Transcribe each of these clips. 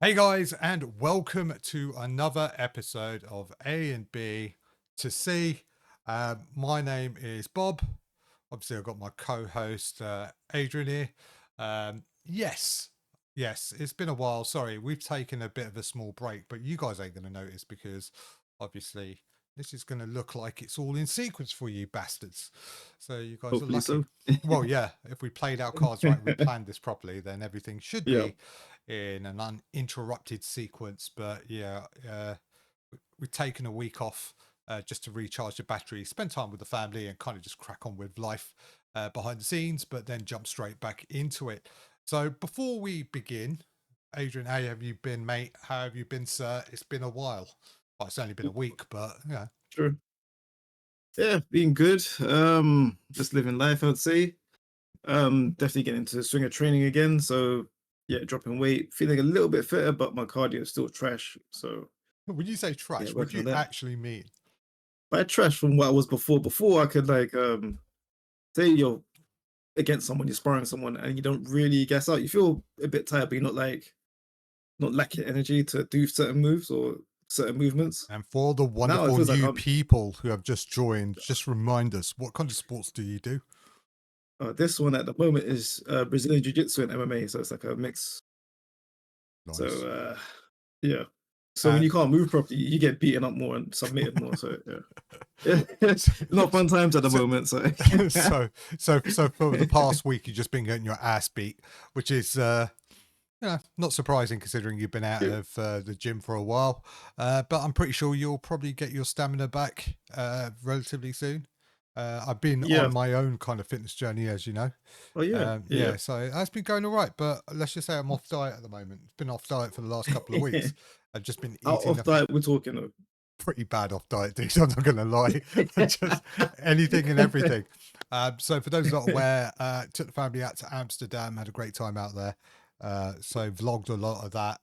Hey guys, and welcome to another episode of A and B to C. My name is Bob. Obviously, I've got my co-host Adrian here. Yes, yes, it's been a while. Sorry, we've taken a bit of a small break, but you guys ain't going to notice because obviously this is going to look like it's all in sequence for you bastards. So you guys are Hopefully lucky. so. Well, yeah, if we played our cards right, we planned this properly, then everything should Yeah. be in an uninterrupted sequence. But yeah, we've taken a week off just to recharge the battery, spend time with the family, and kind of just crack on with life behind the scenes, but then jump straight back into it. So before we begin, Adrian, how have you been, mate? How have you been, sir? It's been a while. Well, it's only been a week, but yeah. True. Yeah, being good. Just living life, I would say. Definitely getting into the swing of training again. So yeah, dropping weight, feeling a little bit fitter, but my cardio is still trash. So When you say yeah, trash, what do working you on that. actually mean? By trash from what I was before. Before I could say you're against someone, you're sparring someone, and you don't really gas out. You feel a bit tired, but you're not lacking energy to do certain moves or certain movements. And for the Now it wonderful feels like new I'm people who have just joined, just remind us, what kind of sports do you do? this one at the moment is Brazilian Jiu Jitsu and MMA, so it's like a mix. So Nice. yeah. So when And you can't move properly, you get beaten up more and submitted more. So yeah, so, not fun times at the so, moment. So so for the past week, you've just been getting your ass beat, which is not surprising considering you've been out yeah, of the gym for a while. But I'm pretty sure you'll probably get your stamina back relatively soon. I've been yeah. on my own kind of fitness journey, as you know. Oh yeah, yeah. Yeah, so that's been going all right. But let's just say I'm off diet at the moment. It's been off diet for the last couple of weeks. I've just been Out eating of diet, we're talking of. pretty bad off diet, dude. I'm not going to lie. Just anything and everything. So for those not aware, took the family out to Amsterdam, had a great time out there. So vlogged a lot of that.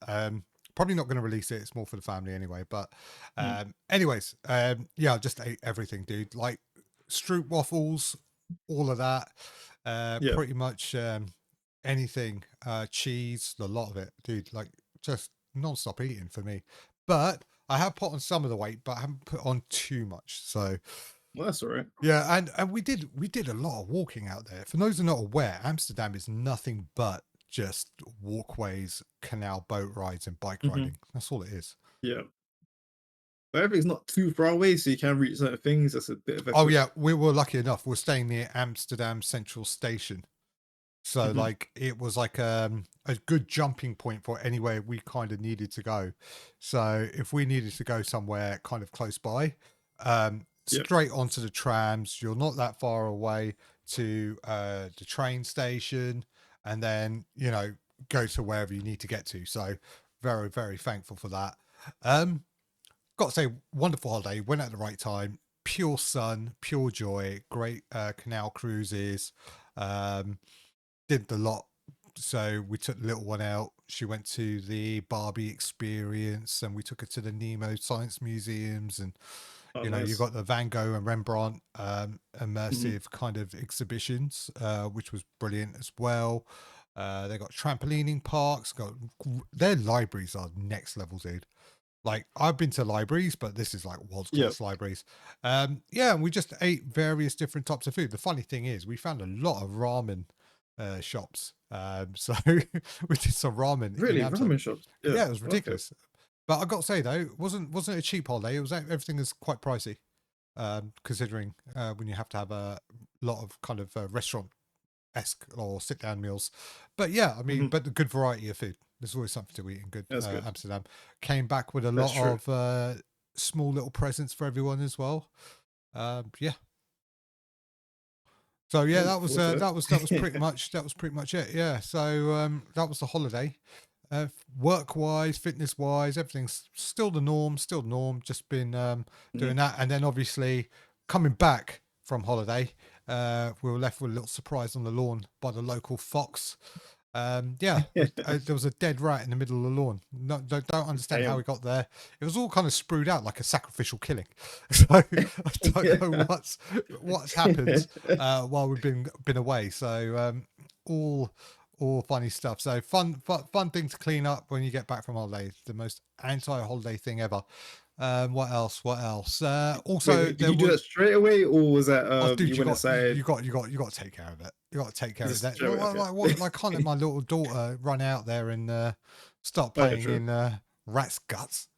Probably not going to release it. It's more for the family anyway. But Mm, anyways, yeah, I just ate everything, dude. Like stroop waffles, all of that. yeah, Pretty much anything, cheese, a lot of it, dude. Like just non-stop eating for me. But I have put on some of the weight, but I haven't put on too much. So well that's all right. yeah, and we did a lot of walking out there. For those who are not aware, Amsterdam is nothing but just walkways, canal boat rides, and bike Hmm. riding. That's all it is. Yeah, but everything's not too far away, so you can reach certain things. That's a bit of Oh effort. yeah, we were lucky enough. We're staying near Amsterdam Central Station. So Hmm. like it was like a good jumping point for anywhere we kind of needed to go. So if we needed to go somewhere kind of close by, Yeah, straight onto the trams, you're not that far away to the train station, and then go to wherever you need to get to. So very, very thankful for that. Um got to say, wonderful holiday, went at the right time, pure sun, pure joy, great canal cruises. Um did the lot. So we took the little one out. She went to the Barbie experience, and we took her to the Nemo Science Museums, and oh you nice. got the Van Gogh and Rembrandt Hmm. immersive kind of exhibitions, which was brilliant as well. They got trampolining parks. Got their libraries are next level, dude. Like I've been to libraries, but this is like world Yeah, class libraries. Yeah, and we just ate various different types of food. The funny thing is, we found a lot of ramen shops. So we did some ramen in really Amsterdam. ramen shops. Yeah, Yeah, it was okay. ridiculous. But I got to say though, it wasn't a cheap holiday. It was everything is quite pricey, considering when you have to have a lot of kind of restaurant esque or sit down meals. But yeah, I mean, Hmm. but the good variety of food. There's always something to eat in good That's good. Amsterdam. Came back with a That's lot true. of small little presents for everyone as well. Yeah. So yeah, I look forward to that was pretty that. much it. Yeah. So that was the holiday. Work wise, fitness wise, everything's still the norm. Still the norm. Just been Mhm. doing that, and then obviously coming back from holiday, we were left with a little surprise on the lawn by the local fox. Yeah, there was a dead rat in the middle of the lawn. No, don't understand how Damn. he got there. It was all kind of sprued out like a sacrificial killing. So I don't know Yeah. what's happened while we've been away. So all all funny stuff. So fun thing to clean up when you get back from holiday. The most anti-holiday thing ever. What else? What else? Also, Wait, did there you do was. that straight away, or was that Oh, you dude, went inside? you got to take care of it. You got to take care Is of this that. straight away? Okay. Like, can't let my little daughter run out there and start Oh yeah, playing true. in rat's guts.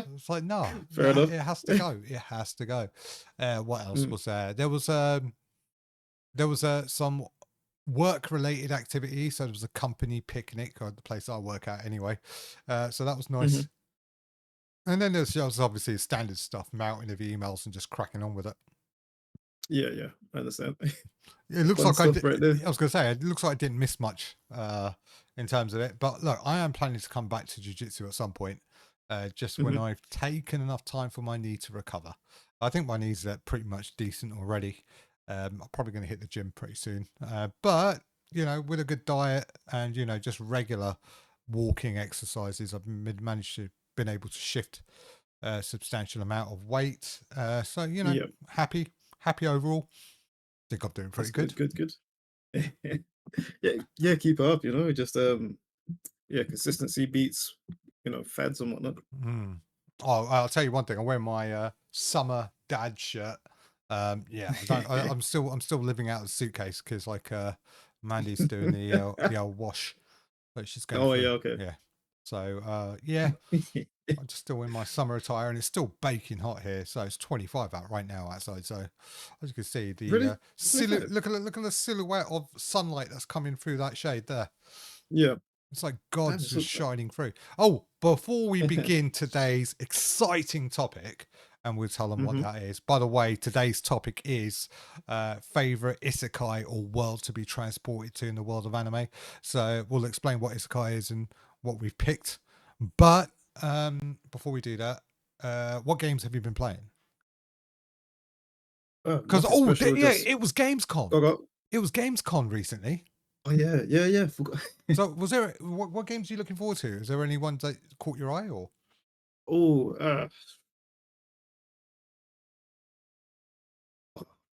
It's like, no, Fair enough. it has to go. It has to go. What else Mm, was there? There was some work related activity. So there was a company picnic, or the place I work at anyway. So that was mhm. nice. And then there's just obviously standard stuff, mountain of emails and just cracking on with it. Yeah, yeah, I understand. It looks Fun like stuff right there. I was going to say, it looks like I didn't miss much in terms of it. But look, I am planning to come back to jiu-jitsu at some point, just when Mhm. I've taken enough time for my knee to recover. I think my knees are pretty much decent already. I'm probably going to hit the gym pretty soon. But, with a good diet and, just regular walking exercises, I've managed to been able to shift a substantial amount of weight. So, Yeah, happy overall. Think I'm doing that's pretty good. good. Good, good. Yeah, yeah, keep it up. Just yeah, consistency beats fads and whatnot. Mm. Oh, I'll tell you one thing. I'm wearing my summer dad shirt. Yeah, I don't. I'm still living out of the suitcase because Mandy's doing the old wash that she's going Oh yeah, through. okay. Yeah. So yeah, I'm just still in my summer attire and it's still baking hot here. So it's 25 out right now outside. So as you can see, the Really? 25? look at the silhouette of sunlight that's coming through that shade there. Yeah. It's like Damn, God's it's just so shining through. Oh, before we begin today's exciting topic, and we'll tell them what hmm that is. By the way, today's topic is favorite isekai or world to be transported to in the world of anime. So we'll explain what isekai is and what we've picked. But before we do that, what games have you been playing? Because Nothing special, yeah, just it was Gamescom. go go. It was Gamescom recently. Oh yeah, yeah, yeah. Forgot. So was there what games are you looking forward to? Is there any ones that caught your eye or? Oh,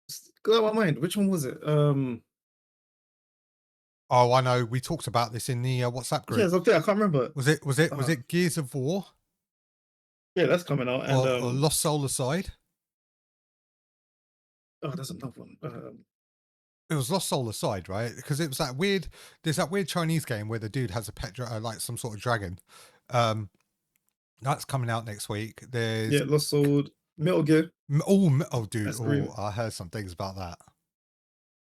it's got out of my mind. Which one was it? Oh, I know. We talked about this in the WhatsApp Yeah, group. it's up there. I can't remember. Was Uh, it Gears of War yeah, that's coming out, and or Lost Soul Aside? oh, there's another one. It was Lost Soul Aside, right? Because it was that weird. There's that weird Chinese game where the dude has a like some sort of dragon. Um, that's coming out next week. There's Yeah, Lost Sword, Metal Gear. oh, dude, That's the oh, remake. I heard some things about that.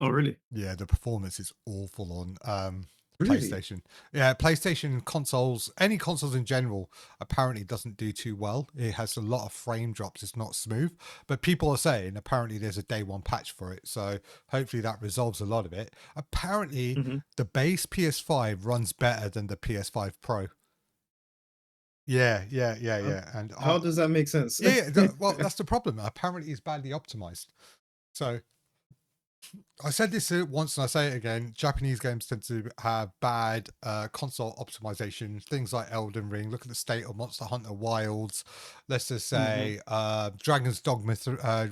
Oh, really? Yeah, the performance is awful on Really? PlayStation. Yeah, PlayStation consoles, any consoles in general, apparently doesn't do too well. It has a lot of frame drops. It's not smooth. But people are saying apparently there's a day one patch for it. So hopefully that resolves a lot of it. Apparently hmm the base PS5 runs better than the PS5 Pro. Yeah. And How does that make sense? well, that's the problem. Apparently it's badly optimized. So I said this once and I say it again. Japanese games tend to have bad console optimization. Things like Elden Ring. Look at the state of Monster Hunter Wilds. Let's just hmm say Dragon's Dogma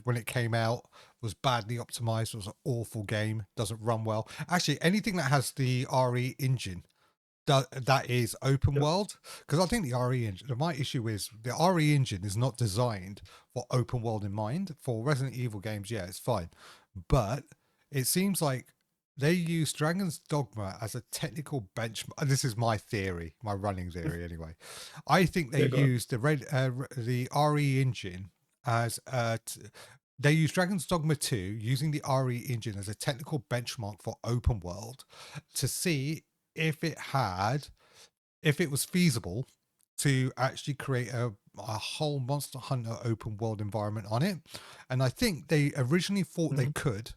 when it came out was badly optimized. It was an awful game. Doesn't run well. Actually, anything that has the RE engine that is open Yep. world, because I think the RE engine. My issue is the RE engine is not designed for open world in mind. For Resident Evil games, yeah, it's fine, but it seems like they use Dragon's Dogma as a technical benchmark. This is my theory, my running theory anyway. I think they Yeah, go on. use the RE engine as they use Dragon's Dogma 2 using the RE engine as a technical benchmark for open world to see if if it was feasible to actually create a whole Monster Hunter open world environment on it. And I think they originally thought they Mhm. could,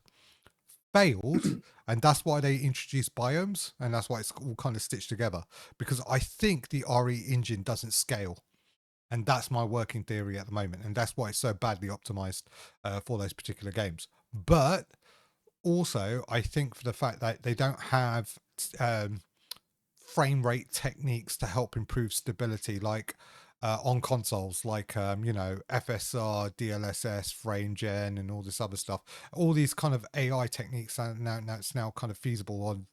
failed, and that's why they introduced biomes, and that's why it's all kind of stitched together. Because I think the RE engine doesn't scale. And that's my working theory at the moment. And that's why it's so badly optimized for those particular games. But also, I think for the fact that they don't have um, frame rate techniques to help improve stability. Like on consoles like FSR, DLSS, frame gen, and all this other stuff. All these kind of AI techniques are now it's now kind of feasible on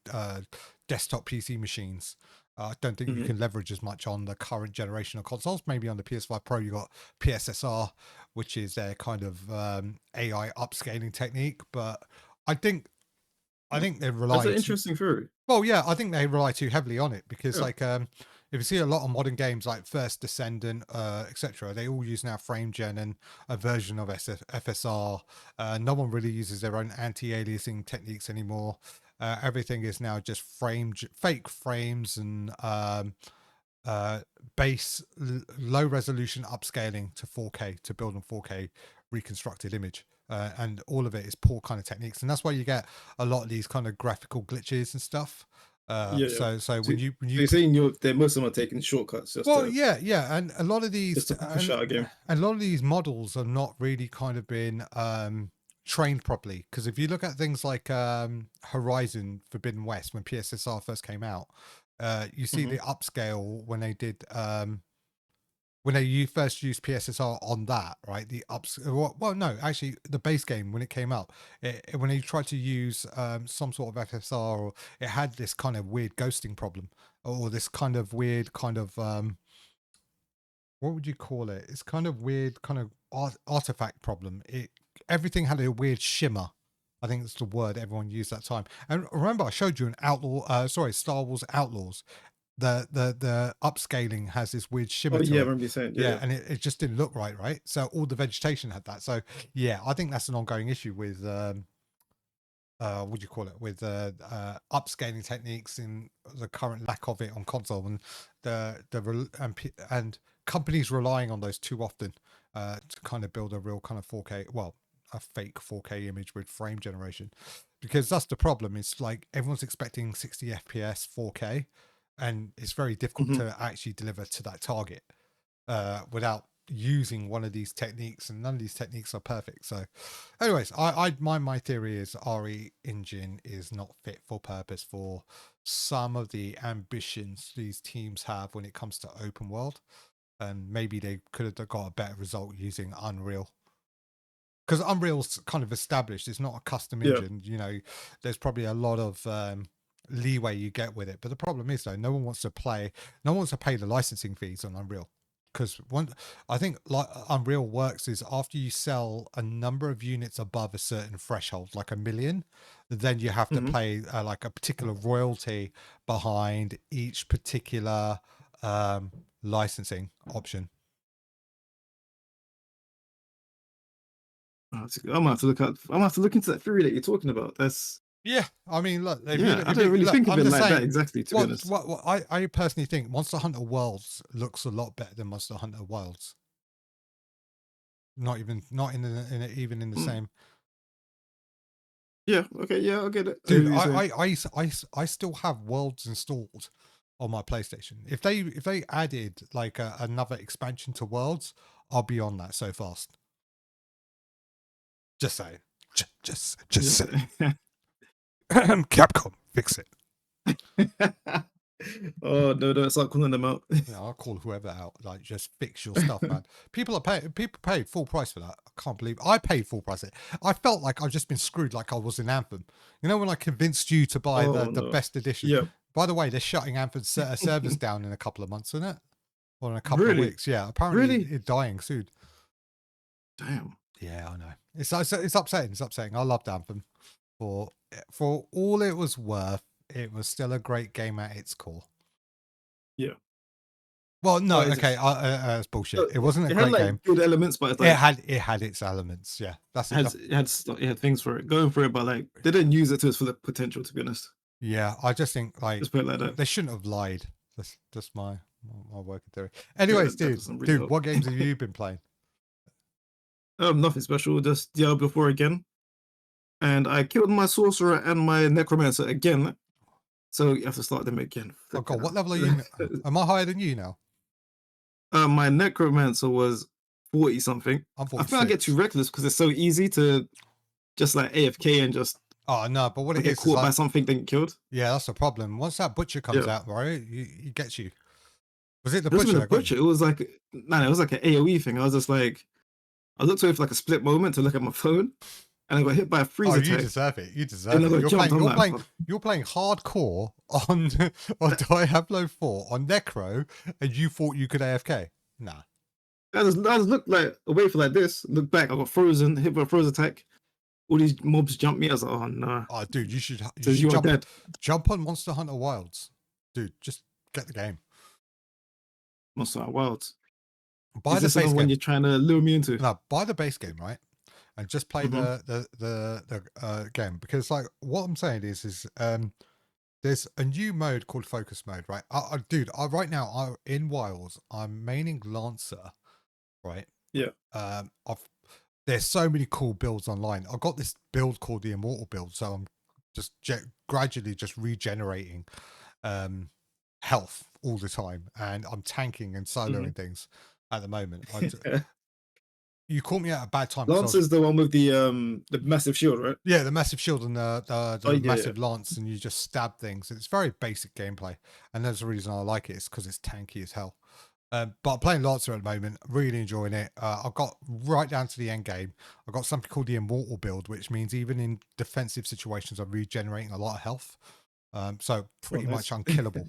desktop PC machines. I don't think you Hmm. can leverage as much on the current generation of consoles. Maybe on the PS5 Pro, you got PSSR, which is their kind of AI upscaling technique. But I think they That's rely an too. interesting theory. Well, yeah, I think they rely too heavily on it because, Yeah. like, if you see a lot of modern games like First Descendant, etc., they all use now frame gen and a version of FSR. No one really uses their own anti-aliasing techniques anymore. Everything is now just fake frames and uh, low resolution upscaling to 4K to build a 4K reconstructed image. And all of it is poor kind of techniques, and that's why you get a lot of these kind of graphical glitches and stuff. Yeah, yeah. So So, when so you you're saying they're most of them are taking shortcuts well, yeah, yeah, and a lot of just these to push out a game. models are not really kind of been trained properly. Because if you look at things like Horizon Forbidden West when PSSR first came out, you see Hmm. the upscale when they did when they first used PSSR on that, right? The ups, well, no, actually, the base game when it came out, when they tried to use some sort of FSR, or it had this kind of weird ghosting problem, or this kind of weird kind of what would you call it? It's kind of weird, kind of artifact problem. Everything had a weird shimmer. I think that's the word everyone used that time. And remember, I showed you an Star Wars Outlaws, the upscaling has this weird shimmer Oh yeah, to I it. remember you saying, yeah, Yeah, yeah. and it just didn't look right. So all the vegetation had that. So yeah, I think that's an ongoing issue with what do you call it, with upscaling techniques in the current lack of it on console, and and companies relying on those too often to kind of build a real kind of 4K, well, a fake 4K image with frame generation, because that's the problem. It's like everyone's expecting 60 FPS 4K, and it's very difficult Hmm. to actually deliver to that target without using one of these techniques, and none of these techniques are perfect. So anyways, my theory is RE engine is not fit for purpose for some of the ambitions these teams have when it comes to open world, and maybe they could have got a better result using Unreal, because Unreal's kind of established. It's not a custom Yeah. engine. There's probably a lot of leeway you get with it, but the problem is though, no one wants to pay the licensing fees on Unreal, because one, I think, like Unreal works is after you sell a number of units above a certain threshold, like 1 million, then you have to Hmm. pay like a particular royalty behind each particular licensing option. I'm gonna have to look at. I'm gonna have to look into that theory that you're talking about. That's Yeah, I mean, look, yeah. I if don't you really look, think of I'm it just like that saying, exactly, to be honest. what I personally think Monster Hunter Worlds looks a lot better than Monster Hunter Wilds. Not even in the Mm. same. Yeah. Okay. Yeah. I get it. I hear Dude, what you're saying. I still have Worlds installed on my PlayStation. If they added like another expansion to Worlds, I'll be on that so fast. Just saying. Just Yes. saying. Capcom, fix it. Oh no! Don't start calling them out. Yeah, I'll call whoever out. Like, just fix your stuff, man. People paid full price for that. I can't believe I paid full price. I felt like I've just been screwed, like I was in Anthem. You know, when I convinced you to buy Oh the no! best edition. Yeah. By the way, they're shutting Anthem servers down in a couple of months, isn't it? Or in a couple of Really? weeks. Yeah, apparently Really? it's dying soon. Damn. Yeah, I know. It's upsetting. It's upsetting. I loved Anthem for all it was worth. It was still a great game at its core. Yeah. Well, no, Well, it's okay, just, it's bullshit. It wasn't a it had great like game. good elements, but it's like It had its elements. Yeah, that's it. it had things for it, going for it, but like they didn't use it to its full potential. To be honest, Yeah, I just think like just put it like that. they shouldn't have lied. That's just my working theory. Yeah, Anyways, that dude, doesn't really help. what games have you been playing? Nothing special. Just Diablo 4 again, and I killed my sorcerer and my necromancer again. So you have to start them again. Oh Flipping god, what out. level are you? Am I higher than you now? My necromancer was 40 something. I'm I think I get too 46. reckless because it's so easy to just like AFK and just Oh no, but what it get is caught by like, something, then get killed. yeah, that's the problem. Once that butcher comes Yeah. out, right, he gets you. Was it the It wasn't butcher even a that got you? butcher. It was like no, it was like an AOE thing. I was just like, I looked away for like a split moment to look at my phone, and I got hit by a freeze Oh, you attack, deserve it. You and deserve I it. got jumped. I'm like, oh, You're playing hardcore on on Diablo 4 on Necro, and you thought you could AFK. Nah. I just looked like away for like this, look back, I got frozen, hit by a froze attack. All these mobs jumped me. I was like, oh no. Oh, dude, you Says should you are dead. jump on Monster Hunter Wilds, dude. Just get the game. Monster Hunter Wilds. Buy Is the this base another one game. you're trying to lure me into? No, buy the base game, right? And just play Mm-hmm. the game, because like what I'm saying is there's a new mode called focus mode, right? Dude, right now in Wilds I'm maining Lancer, right? Yeah. I've There's so many cool builds online. I've got this build called the Immortal build, so I'm just gradually just regenerating um health all the time, and I'm tanking and Mm-hmm. soloing things at the moment. You caught me at a bad time because I Lance was, is the one with the massive shield, right? yeah, the massive shield and Oh the yeah, yeah. massive lance, and you just stab things. It's very basic gameplay, and that's the reason I like it. Is because it's tanky as hell. But I'm playing Lancer at the moment, really enjoying it. I've got right down to the end game. I've got something called the Immortal build, which means even in defensive situations, I'm regenerating a lot of health. So Oh pretty much nice. unkillable.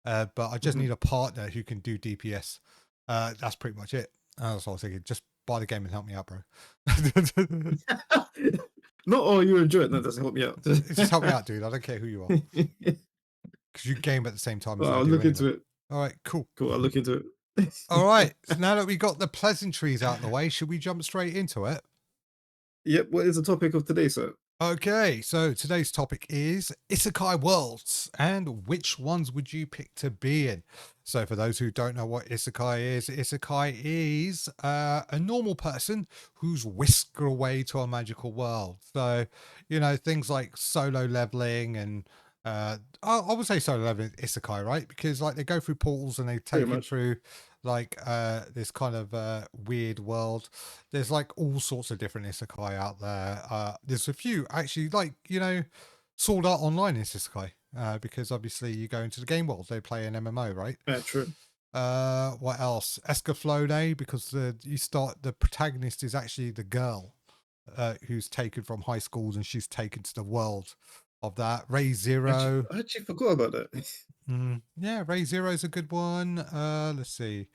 But I just Mhm. need a partner who can do DPS. That's pretty much it. That's what I was thinking. Just buy the game and help me out, bro. Not all you enjoy it. No, doesn't help me out. Just help me out, dude. I don't care who you are, because you game at the same time as Well, I I'll do look anyway. into it. All right, cool. Cool, I'll look into it. All right. So now that we got the pleasantries out of the way, should we jump straight into it? Yep. What is the topic of today, sir? Okay, so today's topic is Isekai worlds, and which ones would you pick to be in? So, for those who don't know what Isekai is a normal person who's whisked away to a magical world. So, things like solo leveling and I would say solo leveling Isekai, right? Because like they go through portals and they Pretty take you much. through like this kind of weird world. There's like all sorts of different isekai out there. There's a few actually, like Sword Art Online is isekai, because obviously you go into the game world, they play an MMO, right? Yeah, true. What else? Escaflowne, because the protagonist is actually the girl who's taken from high schools and she's taken to the world of that. Ray Zero. I actually forgot about that. Yeah, Ray Zero is a good one. Let's see.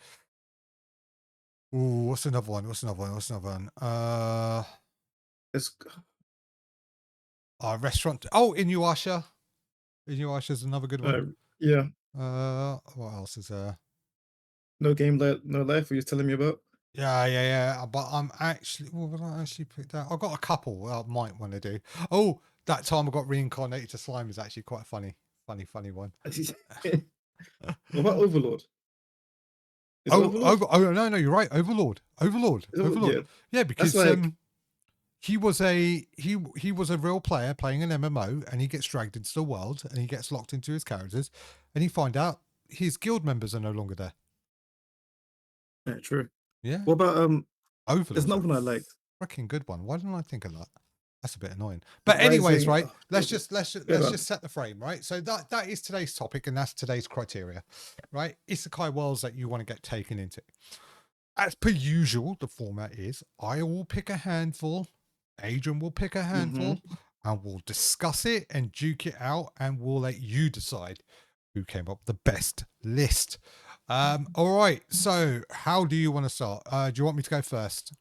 Ooh, what's another one? What's another one? It's Restaurant. Oh, Inuyasha. Inuyasha is another good one. uh, yeah. What else is there? No game, no life. Were you telling me about? Yeah. But I'm actually. Well, would I actually pick that? I've got a couple I might want to do. Oh, that time I got reincarnated to slime is actually quite funny one. What about Overlord? Is it Overlord? Oh no, you're right. Overlord. Yeah, Yeah, that's because like he was he was a real player playing an MMO, and he gets dragged into the world and he gets locked into his characters, and he find out his guild members are no longer there. yeah, true. Yeah, What about there's Overlord's a another one I liked. freaking good one. Why didn't I think of that? That's a bit annoying. But anyways, Rising. right? Oh, what was it? Yeah, Let's man. just set the frame, right? So that is today's topic, and that's today's criteria, right? Isekai worlds that you want to get taken into. As per usual, the format is I will pick a handful, Adrian will pick a Mm-hmm. handful, and we'll discuss it and duke it out, and we'll let you decide who came up with the best list. All right. So, how do you want to start? Do you want me to go first?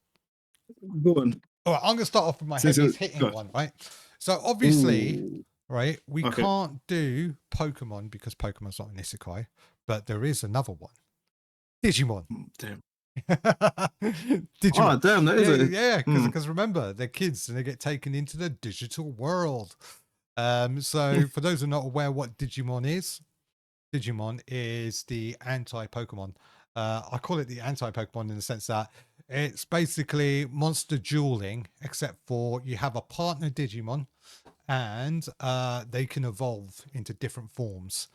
Go on. All right, I'm going to start off with my Since heaviest it hitting God. one, right? So, obviously, Ooh. right, we Okay. can't do Pokemon because Pokemon's not an isekai, but there is another one, Digimon. Damn. Digimon. Oh, damn. That is a. Yeah, Hmm. because remember, they're kids and they get taken into the digital world. So for those who are not aware what Digimon is the anti-Pokemon. I call it the anti-Pokemon in the sense that it's basically monster dueling, except for you have a partner Digimon, and they can evolve into different forms.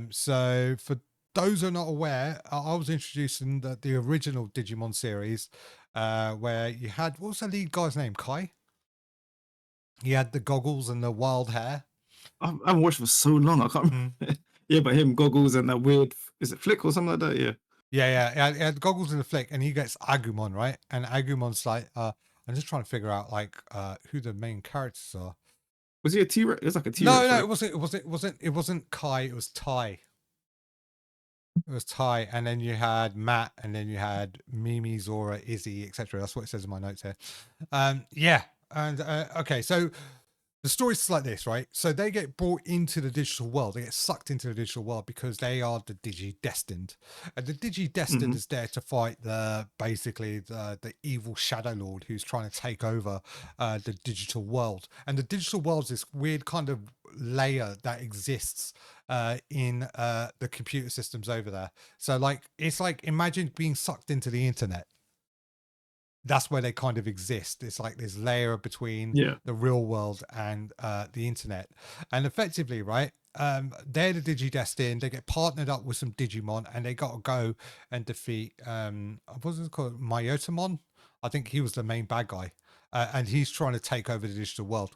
So for those who are not aware, I was introduced in the original Digimon series, where you had, what was the lead guy's name? Kai. He had the goggles and the wild hair. I haven't watched for so long. I can't Mm. remember. Yeah, but him goggles and that weird, is it flick or something like that? Yeah. Yeah, he had goggles in the flick, and he gets Agumon, right? And Agumon's like, I'm just trying to figure out like who the main characters are. Was he a T-Rex? It was like a No, T-Rex, no, right? it wasn't Kai, it was Tai. It was Tai, and then you had Matt, and then you had Mimi, Zora, Izzy, etc. That's what it says in my notes here. Yeah, and okay, so the story's like this, right? So they get brought into the digital world. They get sucked into the digital world because they are the Digi-Destined. And the Digi-Destined Mm-hmm. is there to fight basically the evil Shadow Lord who's trying to take over the digital world. And the digital world is this weird kind of layer that exists in the computer systems over there. So like it's like imagine being sucked into the internet. That's where they kind of exist. It's like this layer between Yeah. the real world and the internet. And effectively, right, they're the Digi-Destined. They get partnered up with some Digimon, and they got to go and defeat what's it called, Myotamon. I think he was the main bad guy, and he's trying to take over the digital world.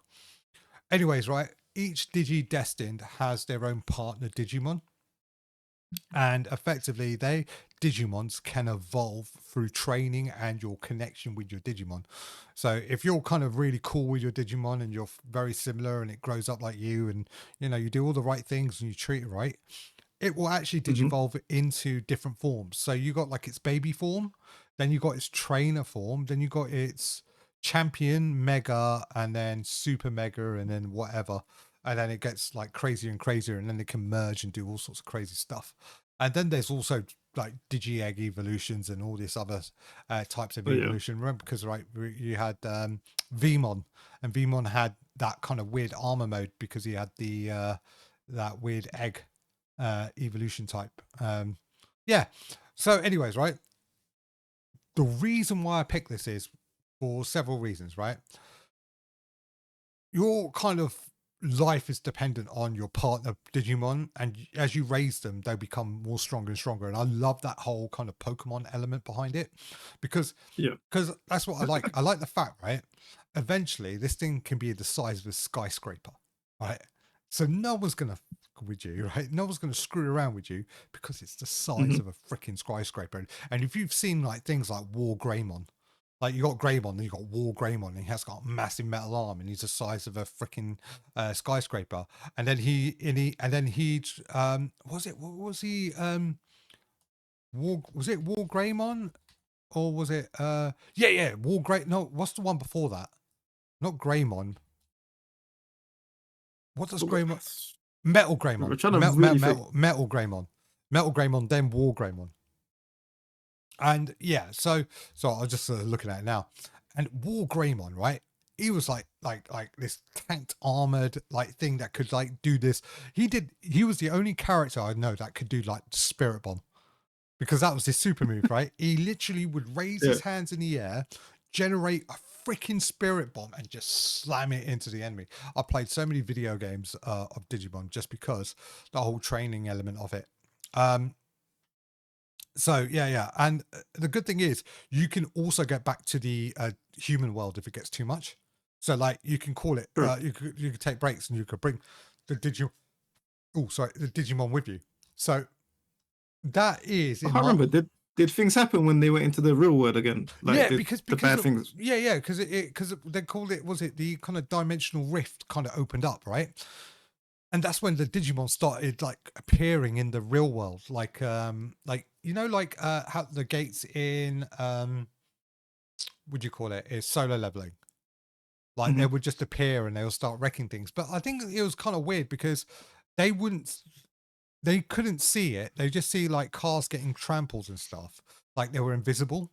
Anyways, right, each Digi-Destined has their own partner Digimon, and effectively they Digimons can evolve through training and your connection with your Digimon. So if you're kind of really cool with your Digimon and you're very similar and it grows up like you, and you know you do all the right things and you treat it right, it will actually Mm-hmm. digivolve into different forms. So you got like its baby form, then you got its trainer form, then you got its champion, mega, and then super mega, and then whatever. And then it gets like crazier and crazier, and then they can merge and do all sorts of crazy stuff. And then there's also like digi egg evolutions and all this other types of Oh yeah. evolution. Remember, because right, you had Vmon, and Vmon had that kind of weird armor mode because he had the that weird egg evolution type. Yeah. So, anyways, right. The reason why I picked this is for several reasons, right? Your kind of life is dependent on your partner Digimon, and as you raise them, they become more stronger and stronger. And I love that whole kind of Pokemon element behind it because Yeah. that's what I like. I like the fact, right? Eventually, this thing can be the size of a skyscraper, right? So no one's gonna fuck with you, right? No one's gonna screw around with you because it's the Mm-hmm. size of a freaking skyscraper. And if you've seen like things like War Greymon, like you got Greymon, then you got War Greymon, and he has got a massive metal arm, and he's the size of a freaking skyscraper. And then was it what was he was it War Greymon, or was it yeah War Grey? No, what's the one before that? Not Greymon. What does Greymon? Metal We're Greymon. trying to really think. Metal Greymon. Metal Greymon, then War Greymon. And yeah, so I was just looking at it now, and War Greymon, right? He was like this tanked armored like thing that could like do this. He was the only character I know that could do like Spirit Bomb, because that was his super move, right? He literally would raise Yeah. his hands in the air, generate a freaking Spirit Bomb, and just slam it into the enemy. I played so many video games of Digimon just because the whole training element of it. So yeah, and the good thing is you can also get back to the human world if it gets too much. So like you can call it, Sure. you could take breaks and you could bring the the Digimon with you. So that is I in can't my remember. Did things happen when they went into the real world again? Like yeah did because the bad things? yeah because because they called it, was it the kind of dimensional rift kind of opened up, right? And that's when the Digimon started like appearing in the real world, like you know like how the gates in would you call it is solo leveling, like they Mm-hmm. would just appear and they'll start wrecking things. But I think it was kind of weird because they wouldn't they couldn't see it, they just see like cars getting trampled and stuff, like they were invisible,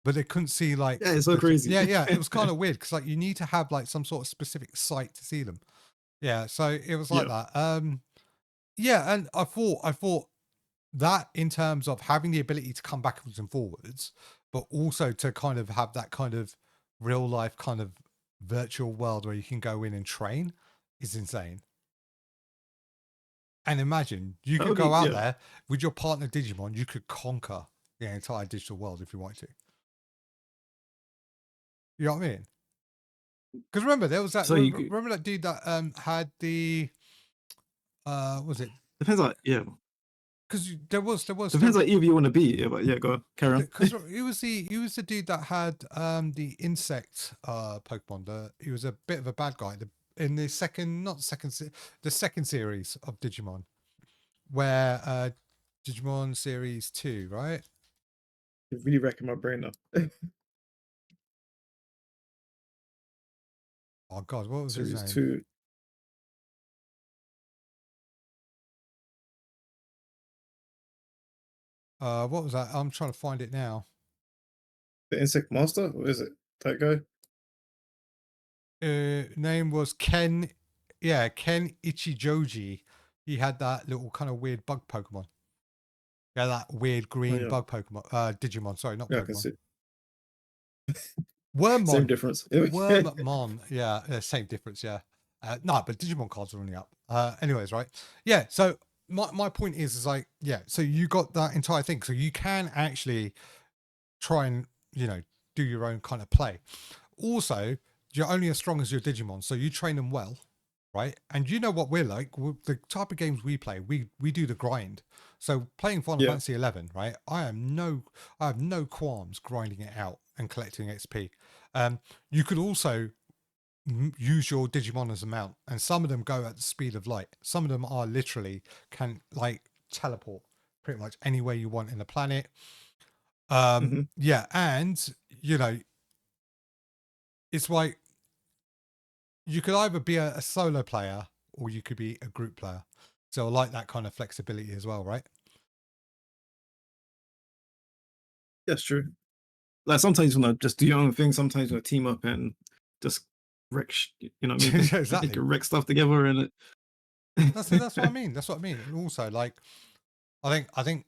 but they couldn't see like Yeah, it's so crazy. yeah it was kind of weird because like you need to have like some sort of specific sight to see them. Yeah, so it was like Yeah. that. Yeah, and I thought that in terms of having the ability to come backwards and forwards, but also to kind of have that kind of real life kind of virtual world where you can go in and train is insane. And imagine you That could would go be out yeah. there with your partner Digimon, you could conquer the entire digital world if you wanted to. You know what I mean? Because remember there was that So you could, remember that dude that had the was it Depends on yeah. because there Depends on either you want to be. Yeah, but yeah, go on, carry on. because he was the dude that had the insect Pokemon. He was a bit of a bad guy in the second, not the second, the second series of Digimon, where Digimon Series 2, right? It's really wrecking my brain now. Oh God, what was his Series name? 2, What was that? I'm trying to find it now. the Insect Master. What is it? That guy? Name was Ken. Yeah, Ken Ichijoji. He had that little kind of weird bug Pokemon. Yeah, that weird Oh green yeah, bug Pokemon. Digimon, sorry, not yeah, I can Pokemon. see. Same Wormmon. difference. Wormmon. Yeah, same difference. Yeah. No, but Digimon cards are only up. Anyways, right? Yeah. So my point is like, yeah. So you got that entire thing. So you can actually try and do your own kind of play. Also, you're only as strong as your Digimon, so you train them well, right? And you know what we're like. The type of games we play, we do the grind. So playing Final Yeah. Fantasy 11, right? I have no qualms grinding it out and collecting XP. You could also use your Digimon as a mount, and some of them go at the speed of light. Some of them are literally can like teleport pretty much anywhere you want in the planet. Hmm. Yeah, and it's like you could either be a solo player or you could be a group player. So I like that kind of flexibility as well, right? That's true. Like sometimes when I just do your own thing, sometimes when I team up and just you know what I mean? Yeah, You exactly. can wreck stuff together and That's what I it. mean. That's what I mean. And also, like, I think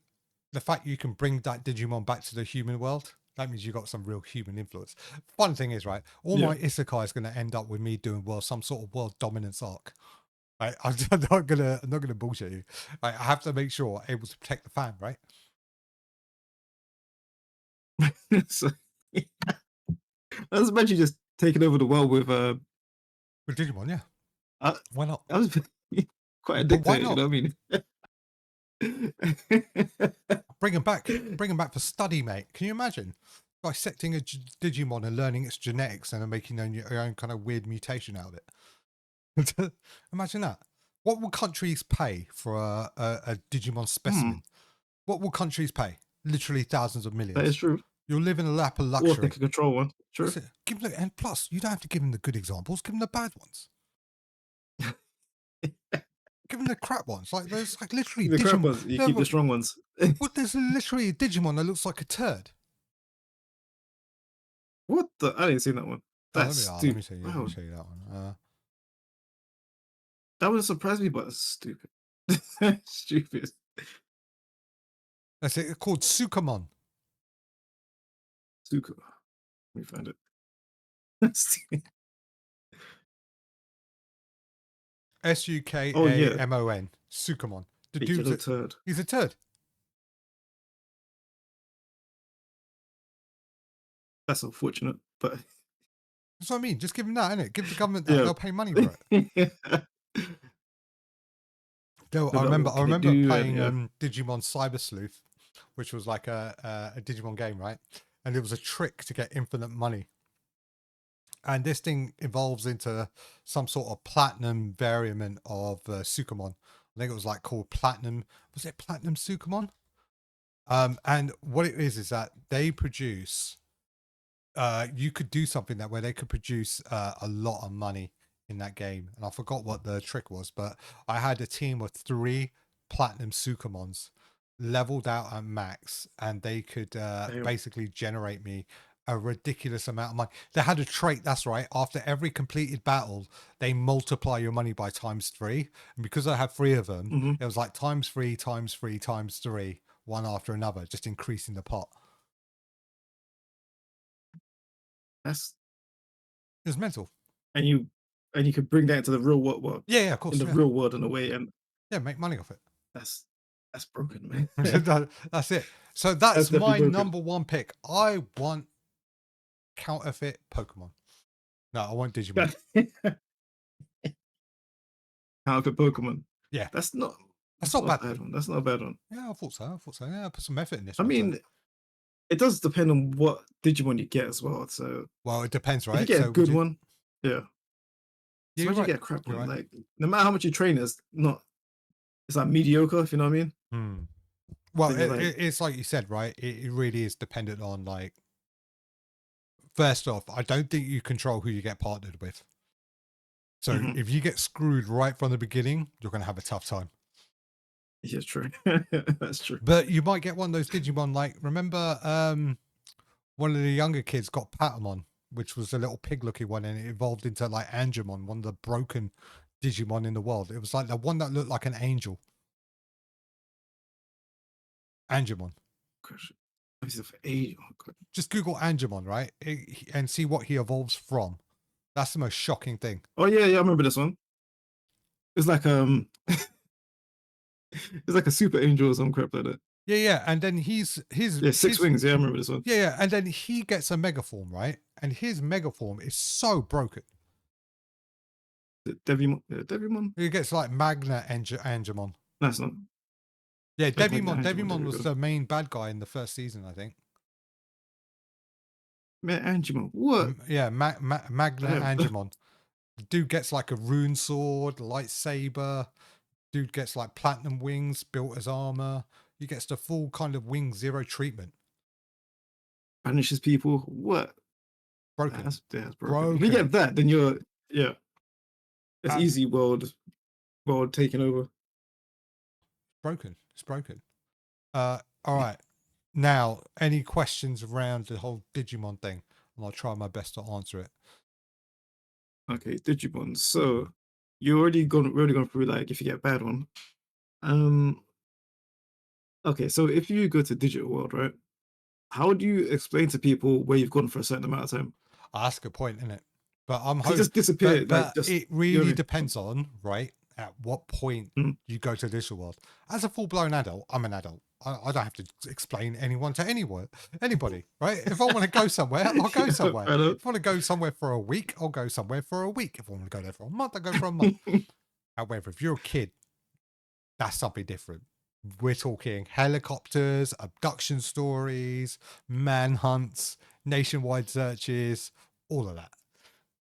the fact you can bring that Digimon back to the human world, that means you got some real human influence. Fun thing is, right? All Yeah. my isekai is going to end up with me doing some sort of world dominance arc. Right? I'm not gonna bullshit you. Right? I have to make sure I'm able to protect the fan, right? So I was imagine just taking over the world with With Digimon, yeah. I, Why not? I was quite But why addicted, you not? know what I mean? Bring them back. Bring them back for study, mate. Can you imagine dissecting a Digimon and learning its genetics and then making your own kind of weird mutation out of it? Imagine that. What will countries pay for a Digimon Hmm, specimen? What will countries pay? Literally thousands of that is millions. true. You'll live in a lap of Or if they luxury. can control one, That's true. it. And plus, you don't have to give them the good examples. Give them the bad ones. Give them the crap ones. Like there's like literally The crap Digimon. ones, you No, keep the but strong ones. what? There's literally a Digimon that looks like a turd. What the? I didn't see that one. Oh, That's let me stupid. show you. Let me Wow, show you that one. that would surprise me, but it's stupid. Stupid. That's it. It's called Sukamon. Suko. Let me find it. Oh yeah, Sukamon. Sukamon. The big dude's yellow turd. he's a turd. That's unfortunate, but That's what I mean. Just give him that, innit? Give the government that. yeah. They'll pay money for it. Though But like, what I can it remember do? And playing yeah. Digimon Cyber Sleuth, which was like a Digimon game, right? And it was a trick to get infinite money. And this thing evolves into some sort of platinum variant of Sukamon. I think it was like called Platinum. Was it Platinum Sukamon? And what it is that they produce. You could do something that where they could produce a lot of money in that game, and I forgot what the trick was, but I had a team of 3 platinum Sukamons leveled out at max, and they could Damn. basically generate me a ridiculous amount of money. They had a trait, that's right. After every completed battle, they multiply your money by ×3, and because I had 3 of them, Hmm. it was like ×3 ×3 ×3, one after another, just increasing the pot. That's It was mental. and you could bring that into the real world, well, Yeah, of in course, the yeah. real world in a way, and Yeah, make money off it. that's that's broken, man. That's it. So That's that's definitely my broken. number one pick. I want counterfeit Pokemon. No, I want Digimon. How could Pokemon? Yeah, That's not. That's That's not not a bad. bad one. That's not a bad one. Yeah, I thought so. I thought so. Yeah, I put some effort in this I one. So. mean, it does depend on what Digimon you get as well. So Well, it depends, if you right? get a So would good you? one, yeah. Yeah, So you're imagine you right. get a crap You're one. right. Like no matter how much you train, it's like mediocre. If you know what I mean. Hmm. Well, Then you're like, it's like you said, right? It really is dependent on like. First off, I don't think you control who you get partnered with. So mhm. if you get screwed right from the beginning, you're going to have a tough time. Yeah, true. That's true. But you might get one of those Digimon, like remember, one of the younger kids got Patamon, which was a little pig-looking one, and it evolved into like Angemon, one of the broken Digimon in the world. It was like the one that looked like an angel. Angemon. Question. This is for age. Oh, God. Just Google Angemon, right, and see what he evolves from. That's the most shocking thing. Oh yeah, I remember this one. It's like it's like a super angel or some crap like that. Yeah, and then his Yeah, six wings. Yeah, I remember this one. yeah, and then he gets a megaform, right? And his megaform is so broken. Devimon. Yeah, Devimon. He gets like Magna Angemon. That's not. Yeah, Yeah, Magna Devimon. Angemon. There Devimon we was go. the main bad guy in the first season, I think. Man, Angemon. What? Yeah, Magna Damn. Angemon. The dude gets like a rune sword, lightsaber. Dude gets like platinum wings built as armor. He gets the full kind of wing zero treatment. Banishes people. What? Broken. That's broken. If you Broken. get that, then you're it's Um, easy world taking over. broken. It's broken. All right. Now, any questions around the whole Digimon thing? And I'll try my best to answer it. Okay, Digimon. So you already gone through like if you get a bad one. Okay, so if you go to Digital World, right? How do you explain to people where you've gone for a certain amount of time? Oh, that's a good point, isn't it? But I'm 'Cause it hoping, just disappeared, like just it you know what I really mean? depends on, right, at what point Mm. you go to this world. As a full-blown adult, I'm an adult. I don't have to explain anyone to anybody, right? If I want to go somewhere, I'll go somewhere. I know. If I want to go somewhere for a week, I'll go somewhere for a week. If I want to go there for a month, I'll go for a month. However, if you're a kid, that's something different. We're talking helicopters, abduction stories, manhunts, nationwide searches, all of that.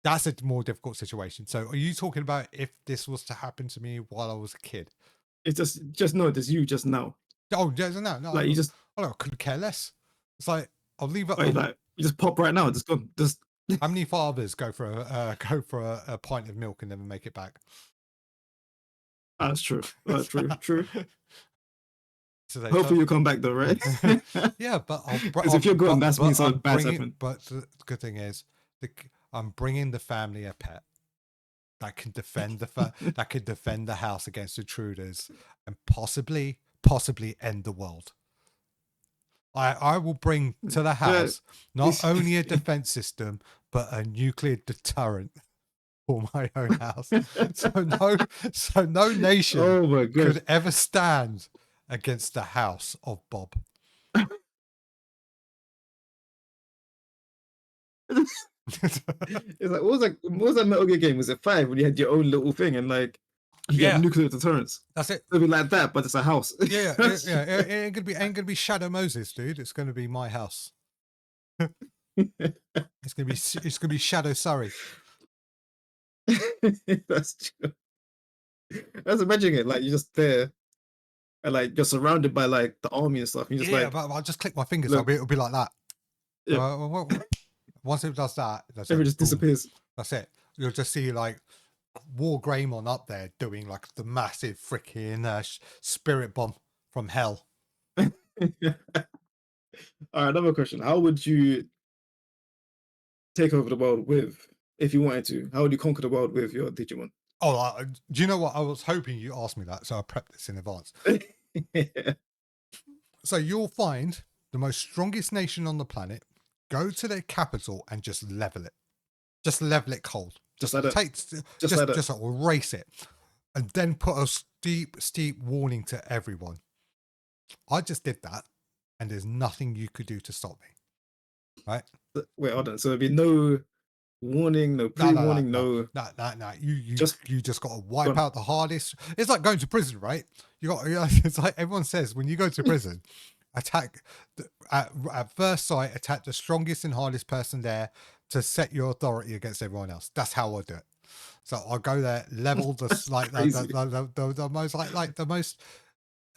That's a more difficult situation. So, are you talking about if this was to happen to me while I was a kid? It's just know there's you just now. Oh, no. Like you just I couldn't care less. It's like I'll leave it. like you just pop right now. Just gone. Just How many fathers go for a pint of milk and never make it back? that's true. True. So they Hopefully you come back though, right? Yeah, but Because if you're gone, that's means something bad's bringing. happened. But the good thing is, I'm bringing the family a pet that can defend that can defend the house against intruders and possibly end the world. I will bring to the house not only a defense system but a nuclear deterrent for my own house. So no nation Oh my god. could ever stand against the house of Bob. It's like what was that Metal Gear game? Was it 5 when you had your own little thing and like you Yeah. get nuclear deterrents? That's it. It'll be like that, but it's a house. Yeah. It ain't gonna be Shadow Moses, dude. It's gonna be my house. It's gonna be Shadow Surrey. That's true. I was imagining it like you're just there and like you're surrounded by like the army and stuff. And you just like but I'll just click my fingers. look, It'll be like that. yeah, Once it does that, that's everything it. just Boom. disappears. That's it. You'll just see like War Greymon up there doing like the massive freaking spirit bomb from hell. All right, another question. How would you take over the world with, if you wanted to, how would you conquer the world with your Digimon? Oh, do you know what? I was hoping you asked me that, so I prepped this in advance. So you'll find the most strongest nation on the planet, go to their capital and just level it. Just level it cold. Just like that. Just erase it. And then put a steep warning to everyone. I just did that, and there's nothing you could do to stop me. Right? Wait, hold on. So there'd be no warning, no No, no, no, pre-warning, no, no no, no, no. just You just got to wipe gone. out the hardest. It's like going to prison, right? You got. It's like everyone says when you go to prison, attack at first sight. Attack the strongest and hardest person there to set your authority against everyone else. That's how I do it. So I'll go there, level the That's like crazy. the most like the most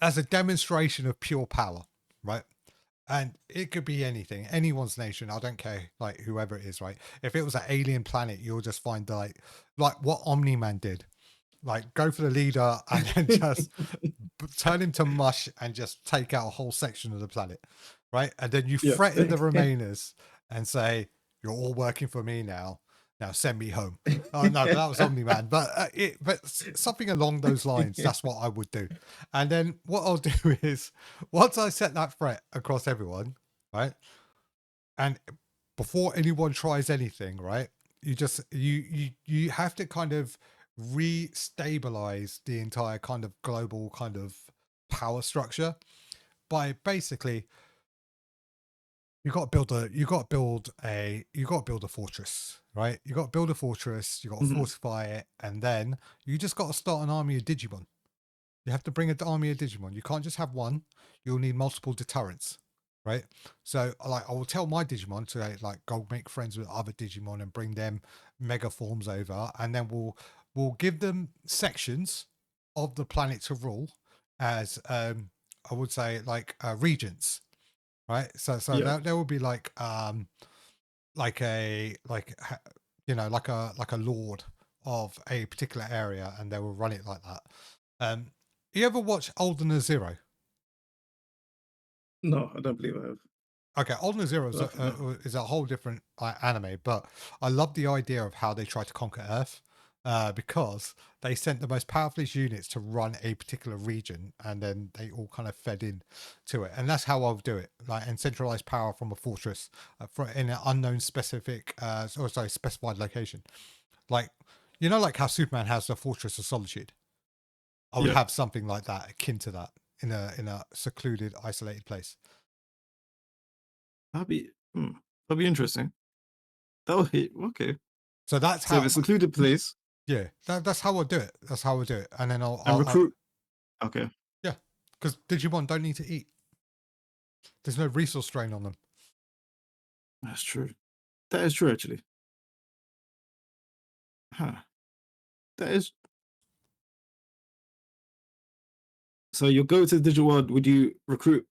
as a demonstration of pure power, right? And it could be anything, anyone's nation. I don't care, like whoever it is, right? If it was an alien planet, you'll just find like what Omni Man did, like go for the leader and then just turn him to mush and just take out a whole section of the planet, right? And then you Yeah. threaten the remainers and say, "You're all working for me now. Now send me home." Oh no, but that was Omni Man. But something along those lines. That's what I would do. And then what I'll do is once I set that threat across everyone, right? And before anyone tries anything, right? You just you have to kind of re-stabilize the entire kind of global kind of power structure by basically you got to build a fortress, right? You got to build a fortress, you got to Mhm. fortify it, and then you just got to start an army of Digimon. You have to bring an army of Digimon. You can't just have one. You'll need multiple deterrents, right? So, like, I will tell my Digimon to like go make friends with other Digimon and bring them mega forms over, and then we'll give them sections of the planet to rule as I would say like regents, right? So Yeah. there will be like a like a lord of a particular area, and they will run it like that. Um, you ever watch Olden Zero? No, I don't believe I have. Okay, Olden Zero But I think no. is a whole different anime, but I love the idea of how they try to conquer Earth. Because they sent the most powerful units to run a particular region, and then they all kind of fed in to it, and that's how I'll do it. Like, and centralize power from a fortress in an unknown specific, or sorry, specified location. Like, like how Superman has the Fortress of Solitude. I would Yeah. have something like that, akin to that, in a secluded, isolated place. That'd be that'd be interesting. That would be okay. So that's So if how, it's a secluded place yeah, that's how I do it. That's how I do it. And then and recruit. Okay. yeah, because Digimon don't need to eat. There's no resource strain on them. That's true. That is true actually. Huh. That is so you'll go to the digital world, would you recruit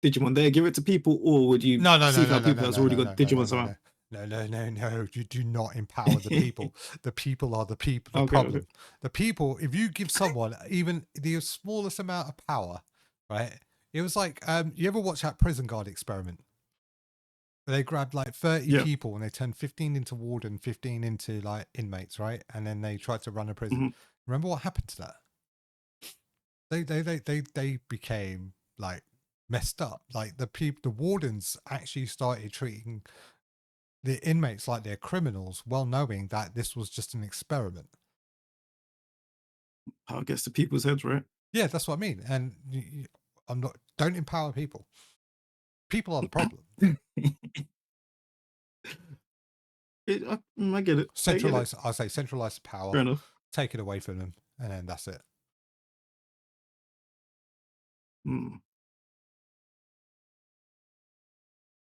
Digimon there, give it to people, or would you No, no, no, seek no, out no, people no, that's no, already no, got no, no, no, Digimon no, somehow? no. No, no, no, no. You do not empower the people. The people are the people. The Okay, okay. problem. The people. If you give someone even the smallest amount of power, right? It was like you ever watch that prison guard experiment? They grabbed like 30 Yeah. people and they turned 15 into warden, 15 into like inmates, right? And then they tried to run a prison. Hmm. Remember what happened to that? They became like messed up. Like the wardens actually started treating the inmates like they're criminals, well knowing that this was just an experiment. I guess the people's heads, right? Yeah, that's what I mean. And I'm not. Don't empower people. People are the problem. I get it. I get it. Centralize. I say centralize the power, Fair enough. take it away from them, and then that's it. Mm.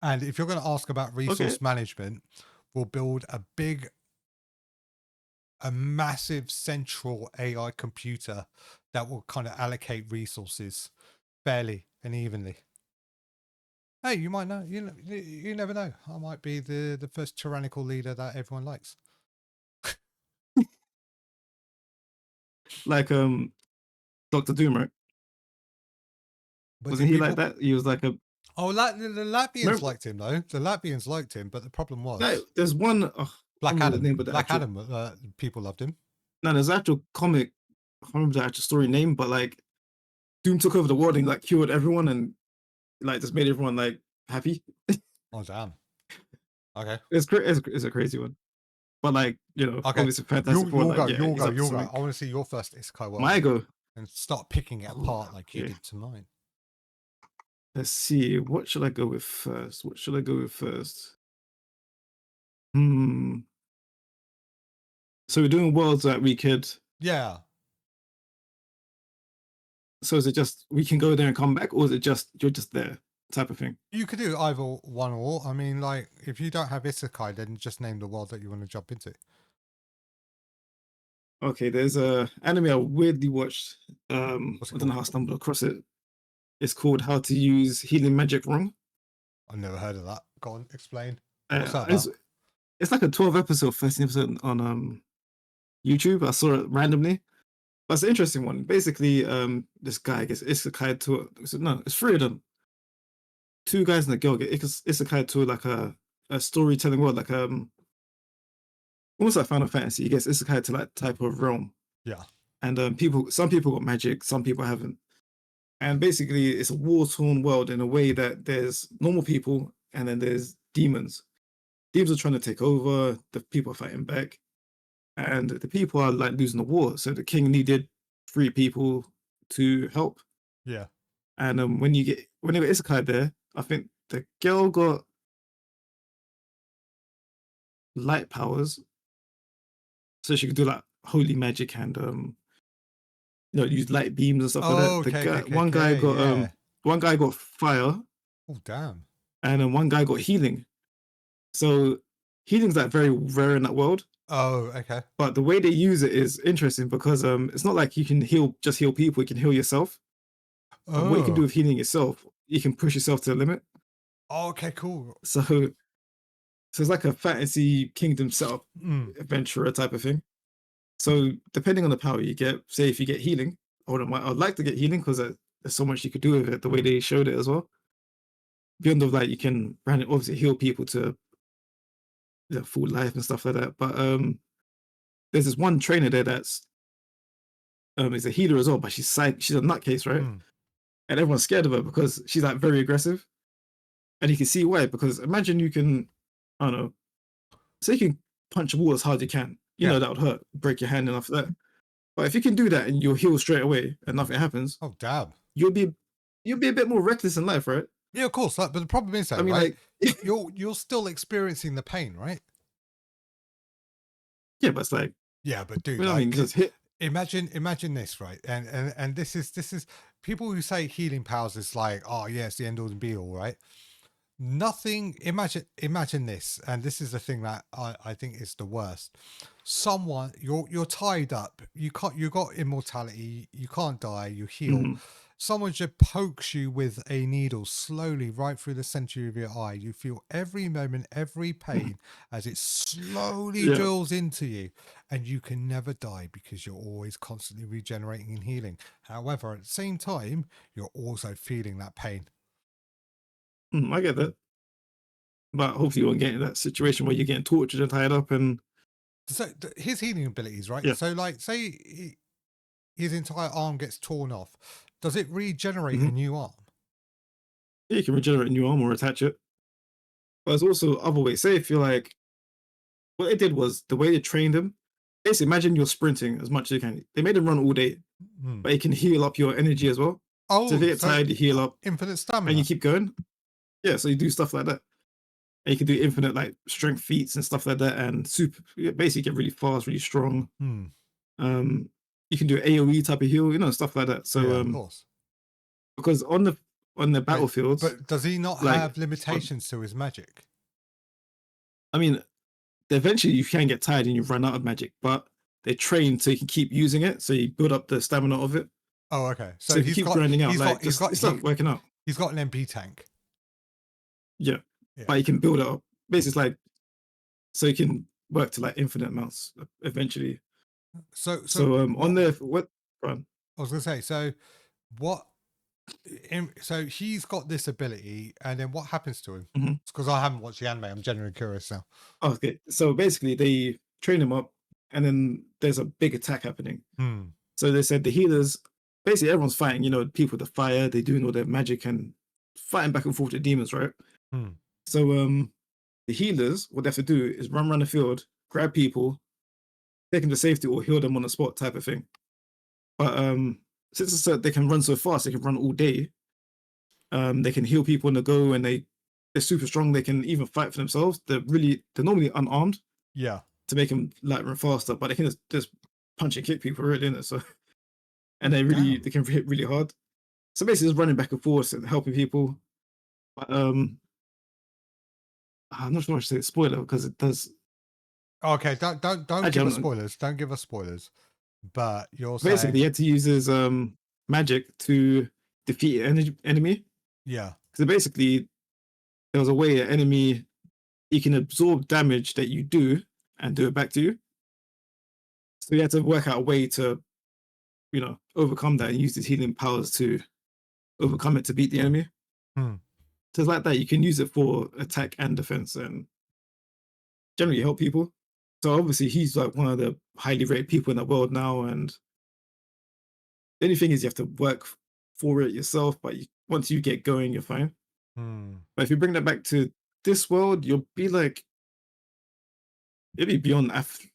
And if you're going to ask about Okay. resource management, we'll build a massive central AI computer that will kind of allocate resources fairly and evenly. Hey, you might know. You never know. I might be the first tyrannical leader that everyone likes. Like Doctor Doom, right? But do Wasn't he like people? that? He was like a Oh, the Latvians remember liked him though. The Latvians liked him, but the problem that was there's one I can't Black remember the Adam. name, but the Black actual Adam. People loved him. no, there's actual comic. I can't remember the actual story name, but like Doom took over the world and like cured everyone and like just made everyone like happy. Oh damn. Okay. It's a crazy one. But like, Okay. obviously Fantastic Four, You'll like, go. yeah, You'll he's go. up to You'll go. something. I want to see your first Isekai world My go. and start picking it Oh, apart like you okay. did to mine. Let's see. What should I go with first? What should I go with first? Hmm. So we're doing worlds that we could. Yeah. So is it just we can go there and come back, or is it just you're just there type of thing? You could do either one or. I mean, like, if you don't have Isekai, then just name the world that you want to jump into. Okay, there's a anime I weirdly watched. What's I it don't know called? how I stumbled across it. It's called How to Use Healing Magic Wrong. I've never heard of that. Go on, explain. What's Uh, that it's about? it's like a 12 episode, 13 episode on YouTube. I saw it randomly. But it's an interesting one. Basically, this guy gets isekai to no, it's three of them. Two guys and a girl get isekai to like a storytelling world, like almost like Final Fantasy. He gets isekai to like type of realm. Yeah. And some people got magic, some people haven't. And basically, it's a war-torn world in a way that there's normal people and then there's demons. Demons are trying to take over. The people are fighting back, and the people are like losing the war. So the king needed three people to help. Yeah. And when they got isekai there, I think the girl got light powers, so she could do like holy magic and use light beams and stuff like that. Oh, The okay, guy, okay, okay, okay. Yeah. one guy got fire, Oh, damn. and then one guy got healing. So healing's like very rare in that world. Oh, okay. But the way they use it is interesting because it's not like you can heal people, you can heal yourself. And what you can do Oh. with healing yourself, you can push yourself to the limit. Oh, okay, cool. So it's like a fantasy kingdom setup Mm. adventurer type of thing. So depending on the power you get, say if you get healing, I'd like to get healing because there's so much you could do with it, the way they showed it as well. Beyond of like you can obviously heal people to full life and stuff like that. But there's this one trainer there that's is a healer as well, but she's a nutcase, right? Mm. And everyone's scared of her because she's like very aggressive. And you can see why, because imagine you can, I don't know, say you can punch a wall as hard as you can. Yeah. That would hurt, break your hand and after that. But if you can do that and you'll heal straight away and nothing happens, Oh, damn. you'll be a bit more reckless in life, right? Yeah, of course. But the problem is, though, I mean, right? like, You're still experiencing the pain, right? yeah, but it's like, Yeah, but dude, you know what I mean? Just hit. imagine this, right? And this is people who say healing powers is like, oh yeah, it's the end all and be all, right? Nothing. Imagine this, and this is the thing that I think is the worst. Someone you're tied up. You got immortality. You can't die. You heal. Mhm. Someone just pokes you with a needle slowly right through the center of your eye. You feel every moment, every pain as it slowly Yeah. drills into you, and you can never die because you're always constantly regenerating and healing. However, at the same time, you're also feeling that pain. I get that. But hopefully you won't get in that situation where you're getting tortured and tied up and So his healing abilities, right? yeah. So, like, say his entire arm gets torn off, does it regenerate a Mhm. new arm? Yeah, you can regenerate a new arm or attach it. But there's also other ways. Say if you're like, what they did was the way they trained him. Basically, imagine you're sprinting as much as you can. They made him run all day, Hmm. but it can heal up your energy as well. So if Oh, you get tired, you heal up infinite and stamina. you keep going. Yeah, so you do stuff like that. And you can do infinite like strength feats and stuff like that, and basically get really fast, really strong. Hmm. You can do AoE type of heal, stuff like that. So Yeah, of course. because on the battlefields, But does he not like have limitations to his magic? I mean, eventually you can get tired and you run out of magic, but they're trained so you can keep using it, so you build up the stamina of it. Oh, okay. So if you keep grinding out, like it's not working out. He's got an MP tank. Yeah, Yeah. but you can build it up. Basically, it's like so you can work to like infinite amounts eventually. So on there, what? Run. I was gonna say, so what? So he's got this ability, and then what happens to him? Mhm. Because I haven't watched the anime. I'm genuinely curious now. Oh, okay, so basically they train him up, and then there's a big attack happening. Hmm. So they said the healers, basically everyone's fighting. People with the fire, they're doing all their magic and fighting back and forth with demons, right? Hmm. So the healers, what they have to do is run around the field, grab people, take them to safety, or heal them on the spot, type of thing. But since it's they can run so fast, they can run all day. They can heal people on the go, and they're super strong. They can even fight for themselves. They're normally unarmed. Yeah. to make them lighter and faster, but they can just punch and kick people really, innit? So and they can hit really hard. So basically, just running back and forth and helping people. But, I'm not sure I should say spoiler because it does. Okay, don't give Actually, us spoilers. Don't give us spoilers. But you're basically, saying, he had to use his magic to defeat an enemy. yeah. So basically, there was a way an enemy he can absorb damage that you do and do it back to you. So he had to work out a way to, overcome that and use his healing powers to overcome it to beat the enemy. Hmm. So it's like that. You can use it for attack and defense and generally help people. So obviously he's like one of the highly rated people in the world now. And the only thing is you have to work for it yourself, but once you get going, you're fine. Hmm. But if you bring that back to this world, you'll be like, it'll be beyond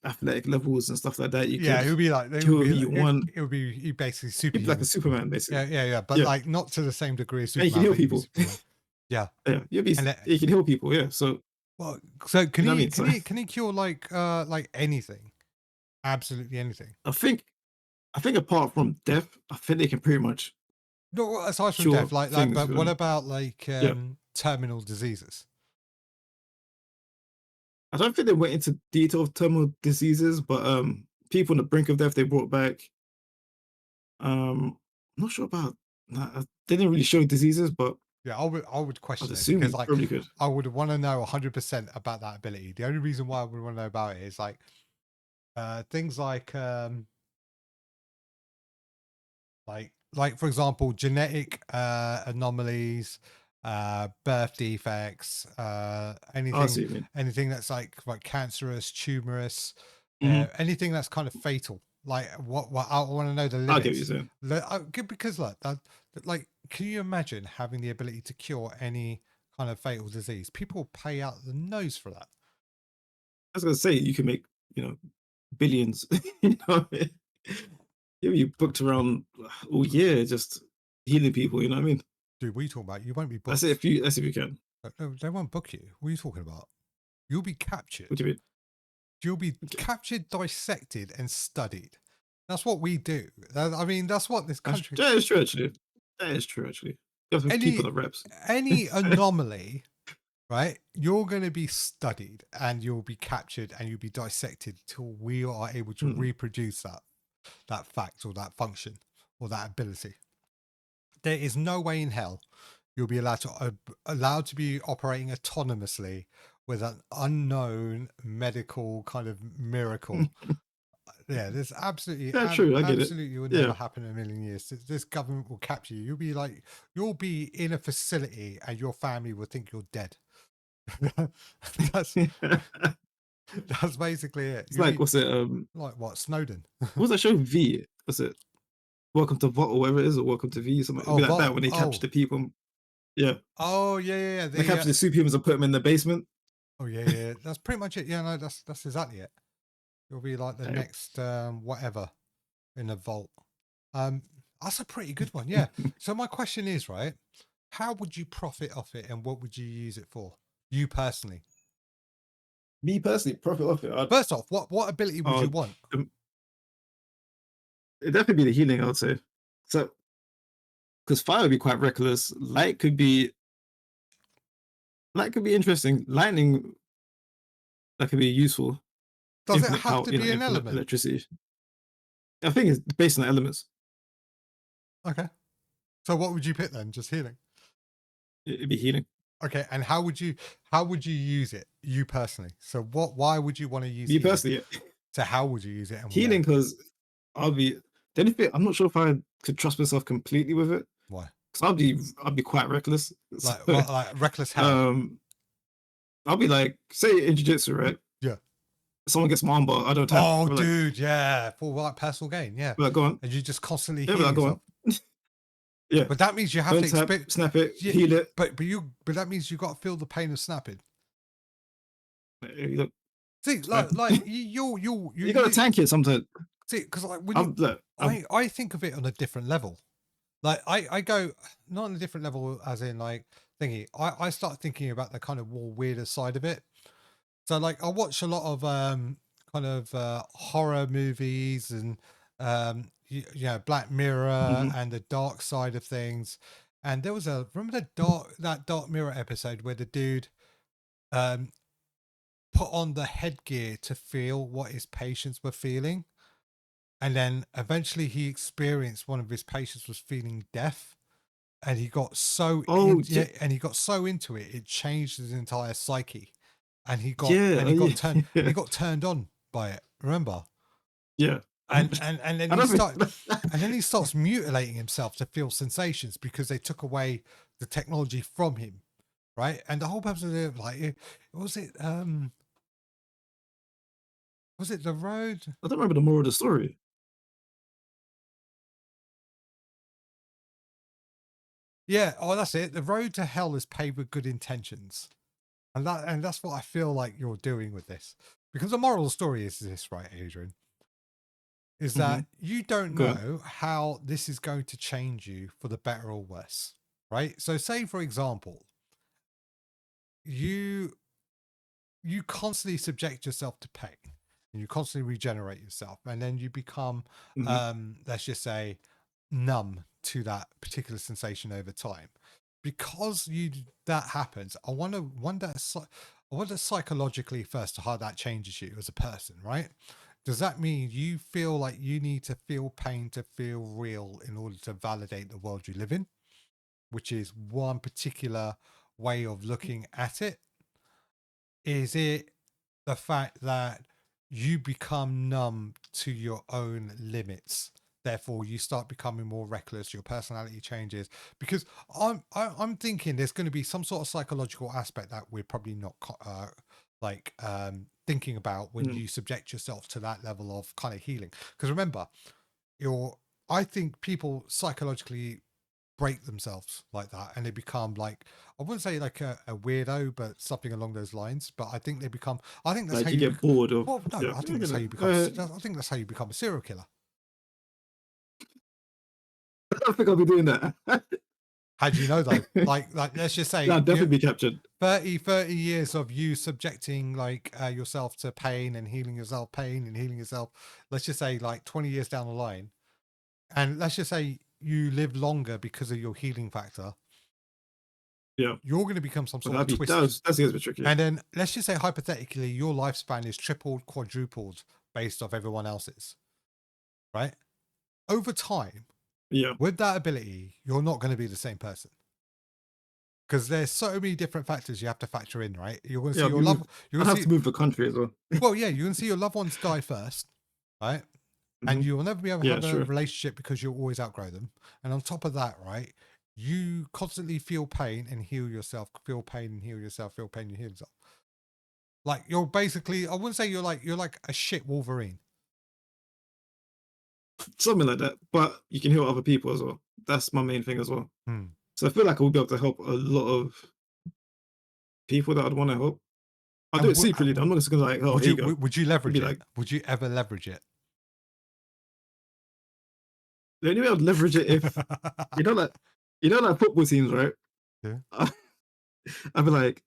athletic levels and stuff like that. You Yeah, could it would be like kill who you want. it would be basically You'd be like a superhuman. Superman, basically. Yeah. But Yeah. like not to the same degree as And you Superman. can heal But you'd be people. Superman. Yeah. Yeah, And you can heal people. Yeah. So well, so can You know what I he mean? So- can he cure like anything? Absolutely anything. I think apart from death, I think they can pretty much No, aside from cure death, like things. but what about like Yeah. terminal diseases? I don't think they went into detail of terminal diseases, but people on the brink of death they brought back. Not sure about. Nah, they didn't really show diseases, but Yeah, I would I'd question it assume because you like probably could. I would want to know 100% about that ability. The only reason why I would want to know about it is like things like for example genetic anomalies, birth defects, Oh, I anything see what you mean. anything that's like cancerous, tumorous, Mhm. anything that's kind of fatal. Like what I want to know the I get what you're limits. saying. Because look, like, can you imagine having the ability to cure any kind of fatal disease? People pay out the nose for that. I was gonna say you can make billions. you know, yeah, you booked around all year just healing people. You know what I mean? Dude, what are you talking about? You won't be That's booked. it. If you can. No, they won't book you. What are you talking about? You'll be captured. What do you mean? You'll be Okay. captured, dissected, and studied. That's what we do. I mean, that's what this country. That is true, actually. That is true, actually. You have to keep on the reps. Any anomaly, right? You're going to be studied, and you'll be captured, and you'll be dissected till we are able to reproduce that fact or that function or that ability. There is no way in hell you'll be allowed to be operating autonomously with an unknown medical kind of miracle. Yeah, there's absolutely, Yeah, true. I get it. absolutely would Yeah. never happen in a million years. This government will capture you. You'll be in a facility, and your family will think you're dead. that's basically it. It's like, what's it? Like what, Snowden? What was that show? V. What's it? Welcome to Vought or whatever it is, or Welcome to V. Something. It'd be like that when they capture the people. Yeah. Oh yeah. They capture the superhumans and put them in the basement. Oh yeah. That's pretty much it. Yeah, no, that's exactly it. You'll be like the next whatever in a vault. That's a pretty good one. Yeah. So my question is, right, how would you profit off it, and what would you use it for? You personally. Me personally, profit off it. First off, what ability would you want? It'd definitely be the healing, I would say. So, because fire would be quite reckless. Light could be interesting. Lightning, that could be useful. Does it have to be an element? Electricity. I think it's based on the elements. Okay. So what would you pick then? Just healing? It'd be healing. Okay, and how would you use it, you personally? So why would you want to use Me healing? personally, yeah. So how would you use it? And healing, because I'll be the only thing, I'm not sure if I could trust myself completely with it. Why? Because I'll be quite reckless. Like reckless how? I'll be like, say in jiu-jitsu, right? Yeah. Someone gets my armbar, I don't tap. Oh, dude, yeah, for like personal gain, yeah. But go on. And you just constantly Yeah, heal yourself. Yeah. But that means you have to tap, snap it, heal it. But that means you got to feel the pain of snapping. See, like you got to tank it sometimes. See, because like when I think of it on a different level. Like I go not on a different level as in like thingy. I start thinking about the kind of more weirder side of it. So like I watch a lot of kind kind of horror movies and Black Mirror Hmm. and the dark side of things. And there was remember that Dark Mirror episode where the dude um, put on the headgear to feel what his patients were feeling, and then eventually he experienced one of his patients was feeling death, and he got so Oh and he got so into it, it changed his entire psyche, and yeah, he yeah, got turned on by it. Remember? yeah. And then I don't think. and then he starts mutilating himself to feel sensations because they took away the technology from him, right? And the whole purpose of it, like, was it the road? I don't remember the moral of the story. Yeah, oh, that's it. The road to hell is paved with good intentions. And that's what I feel like you're doing with this. Because the moral of the story is this, right, Adrian? Is Hmm. that you don't Go on. know how this is going to change you for the better or worse, right? So say for example, you you constantly subject yourself to pain and you constantly regenerate yourself, and then you become Hmm. let's just say numb to that particular sensation over time. Because you that happens, I wonder psychologically first how that changes you as a person, right? Does that mean you feel like you need to feel pain to feel real in order to validate the world you live in, which is one particular way of looking at it? Is it the fact that you become numb to your own limits, therefore you start becoming more reckless, your personality changes? Because I'm thinking there's going to be some sort of psychological aspect that we're probably not thinking about when Mm. you subject yourself to that level of kind of healing. Because remember, you're I think people psychologically break themselves like that, and they become like, I wouldn't say like a weirdo, but something along those lines. But I think they become, I think that's how Like you you get bored of. well, no, Yeah, I I think that's get how it. you become I think that's how you become a serial killer. I don't think I'll be doing that. How do you know though? Like let's just Yeah, say I'll definitely be captured. 30 years of you subjecting like yourself to pain and healing yourself, let's just say like 20 years down the line, and let's just say you live longer because of your healing factor, Yeah, you're going to become some but sort of twist. that's a bit tricky. And then let's just say hypothetically, your lifespan is tripled, quadrupled based off everyone else's, right? Over time, Yeah, with that ability, you're not going to be the same person because there's so many different factors you have to factor in, right? You're going to yeah. see I'll your be love. moved. You're I'd going to have see, to move the country as well. well, yeah, you're going to see your loved ones die first, right? And Hmm. you will never be able to Yeah, have a sure. relationship because you'll always outgrow them. And on top of that, right, you constantly feel pain and heal yourself, feel pain and heal yourself, feel pain and heal yourself. Like you're basically, I wouldn't say you're like a shit Wolverine. Something like that. But you can heal other people as well. That's my main thing as well. Hmm. So I feel like I will be able to help a lot of people that I'd want to help. I'll do And it secretly. I'm not just gonna like, oh, here you go. would you It'd leverage be it? like Would you ever leverage it? the only way I'd leverage it if you know that football teams, right? Yeah. I'd be like,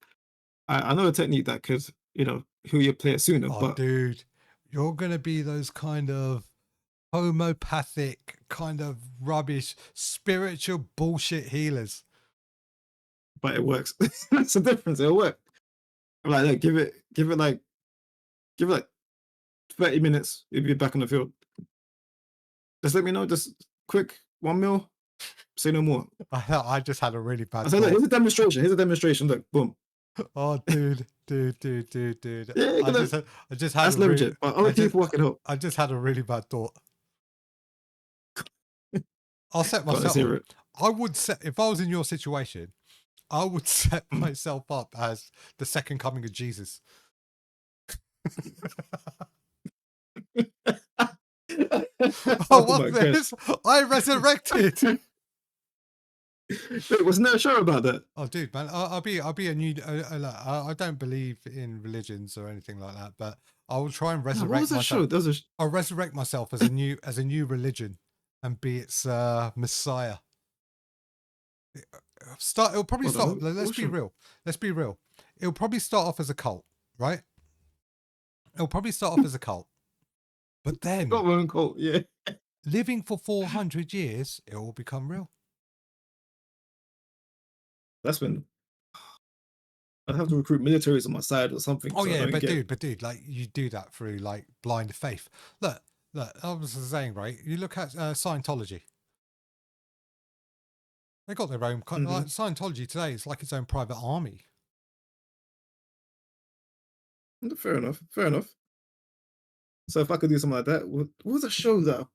I know a technique that could, heal your player sooner, Oh, but dude, you're gonna be those kind of homopathic, kind of rubbish, spiritual bullshit healers. it works. That's the difference. It'll work. I'm like, look, give it like 30 minutes. You'll be back on the field. Just let me know. Just quick 1 mil. Say no more. I just had a really I bad said, look, thought. here's a demonstration. Here's a demonstration. Look, boom. Oh, dude. Yeah, you're gonna. I just had That's a leverage really, it. But other people, I can help. I just had a really bad thought. I'll set God, let's hear myself. it. I would set if I was in your situation. I would set Mm. myself up as the second coming of Jesus. Oh, Oh what's my god! this? I resurrected. Wait, wasn't there a show about that? Oh, dude, man, I'll be a new. I don't believe in religions or anything like that, but I will try and No, what resurrect was that myself. show? There was a. I'll resurrect myself as a new religion, and be its messiah. It'll probably Hold start. on. Let's What be show? real. Let's be real. It'll probably start off as a cult, right? It'll probably start off as a cult, but I got then my own cult. Yeah, living for 400 years, it will become real. that's when I'd have to recruit militaries on my side or something, Oh so I yeah, don't get. but dude, like you do that through like blind faith. Look, look. I was saying, right? You look at Scientology. They got their own Hmm. like Scientology today. It's like its own private army. Fair enough. Fair enough. So if I could do something like that, what was that show that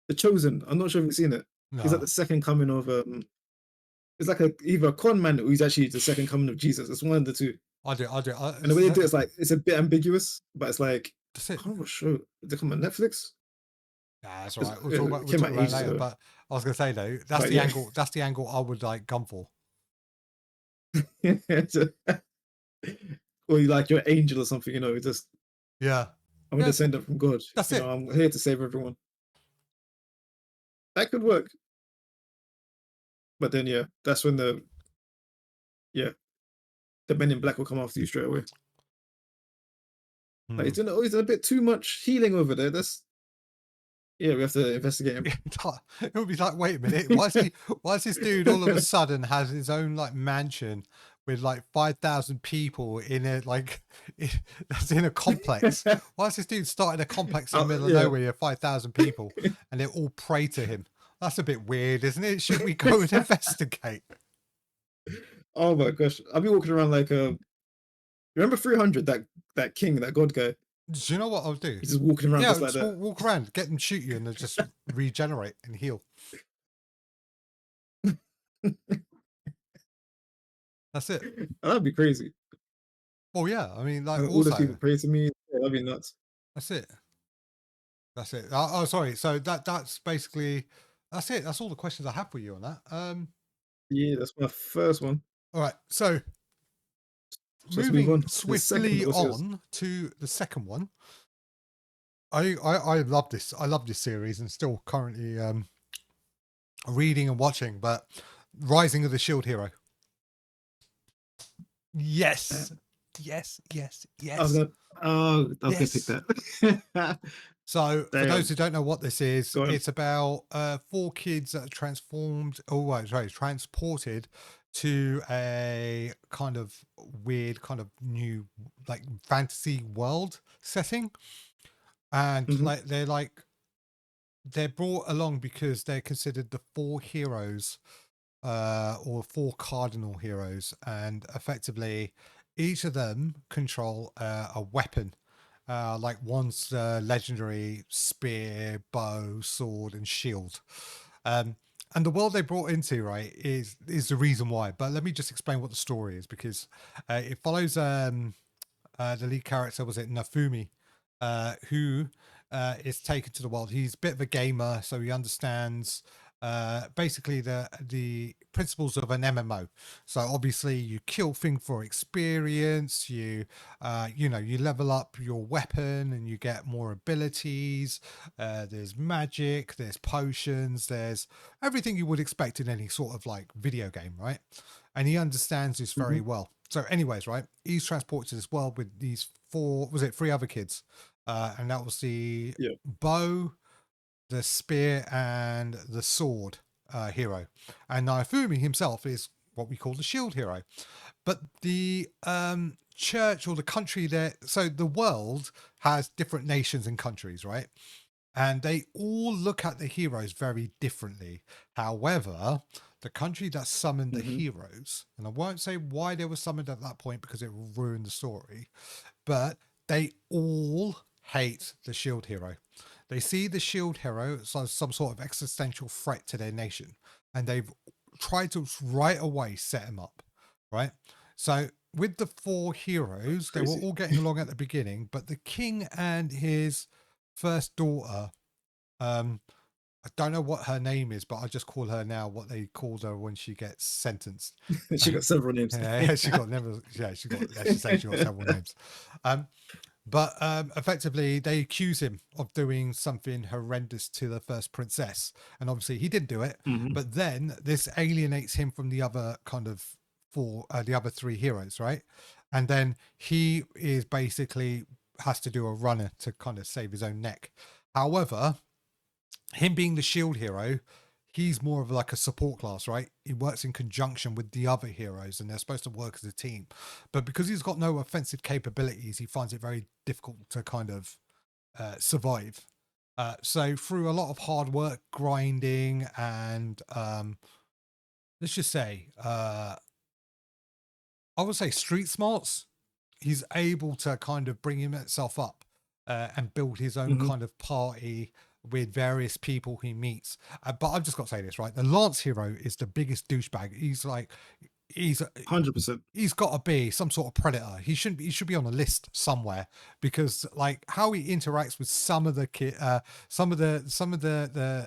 The Chosen? I'm not sure if you've seen it. Is that No, the second coming of it's like either a con man or he's actually the second coming of Jesus. It's one of the two. I do. I do. And the way they do it's like it's a bit ambiguous, but it's like That's I it. can't remember what show. Did it come on Netflix? Nah, that's all 'Cause, right. We'll talk about it came out it ages later. ago. But I was gonna say though, that's But the yeah. angle. That's the angle I would like gun for. Or you like you're an angel or something, just Yeah. I'm a Yeah. descendant from God. That's it. I'm here to save everyone. That could work. But then yeah, that's when yeah, the men in black will come after you straight away. Like Hmm. he's doing always a bit too much healing over there. That's yeah, we have to investigate him. It would be like, wait a minute, why is he? Why is this dude all of a sudden has his own like mansion with like 5,000 people in it, like that's in a complex? Why is this dude started a complex in the middle of Yeah. nowhere with 5,000 people and they all pray to him? That's a bit weird, isn't it? Should we go and investigate? Oh my gosh. I'll be walking around like remember 300, that king, that god guy? Do you know what I'll do? He's just walking around Yeah, just like just that. walk around, get them shoot you, and they'll just regenerate and heal. That's it. That'd be crazy. Well, yeah. I mean, like, All those people also, pray to me. Yeah, that'd be nuts. that's it. That's it. Oh, sorry. So that's basically that's it. That's all the questions I have for you on that. Yeah, that's my first one. All right. So So let's move on moving to the second. swiftly What's yours? on to the second one. I love this. I love this series and still currently reading and watching. But Rising of the Shield Hero. Uh, Yes. Yes. Yes. I was Yes. gonna I was gonna pick Yes. that. So, for those Damn. who don't know what this is, Go on. it's about four kids that are transformed, sorry, transported to a kind of weird, kind of new, like fantasy world setting, and Hmm. they're brought along because they're considered the four heroes, or four cardinal heroes, and effectively, each of them control a weapon, like one's legendary spear, bow, sword, and shield. Um, and the world they brought into, right, is the reason why. But let me just explain what the story is, because it follows the lead character, was it Nafumi, who is taken to the world. He's a bit of a gamer, so he understands basically the principles of an MMO. So obviously, you kill things for experience. You level up your weapon and you get more abilities. There's magic. There's potions. There's everything you would expect in any sort of like video game, right? And he understands this very Hmm. well. So, anyways, right, he's transported to this world with these three other kids, and that was the Yeah. bow, the spear, and the sword hero. And Naofumi himself is what we call the shield hero. But the church or the country there, so the world has different nations and countries, right? And they all look at the heroes very differently. However, the country that summoned the Hmm. heroes, and I won't say why they were summoned at that point because it will ruin the story, but they all hate the shield hero. They see the shield hero as some sort of existential threat to their nation, and they've tried to right away set him up, right? So with the four heroes, they were Crazy. all getting along at the beginning, but the king and his first daughter, um, I don't know what her name is, but I just call her now what they called her when she gets sentenced. She got several names. Yeah, she got never. Yeah, she got. Let's just say she got several names. Um, but effectively, they accuse him of doing something horrendous to the first princess, and obviously he didn't do it. Hmm. But then this alienates him from the other kind of the other three heroes, right? And then he is basically has to do a runner to kind of save his own neck. However, him being the shield hero, he's more of like a support class, right? He works in conjunction with the other heroes and they're supposed to work as a team. But because he's got no offensive capabilities, he finds it very difficult to kind of survive. So through a lot of hard work, grinding, and let's just say, I would say street smarts, he's able to kind of bring himself up and build his own Hmm. kind of party with various people he meets. But I've just got to say this, right? The Lance hero is the biggest douchebag. He's like, he's 100%. he's got to be some sort of predator. He shouldn't be, he should be on a list somewhere because like how he interacts with some of the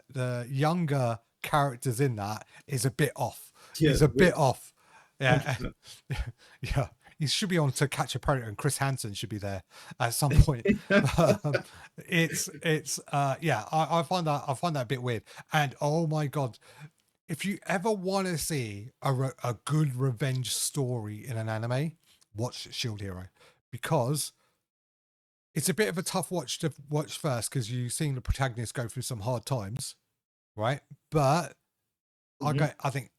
the younger characters in that is a bit off. Yeah, He's a bit weird. off. Yeah. 100%. Yeah. He should be on To Catch a Predator, and Chris Hansen should be there at some point. um, yeah, I find that a bit weird. And oh my god, if you ever want to see a good revenge story in an anime, watch Shield Hero, because it's a bit of a tough watch to watch first because you've seen the protagonist go through some hard times, right? But Hmm. I think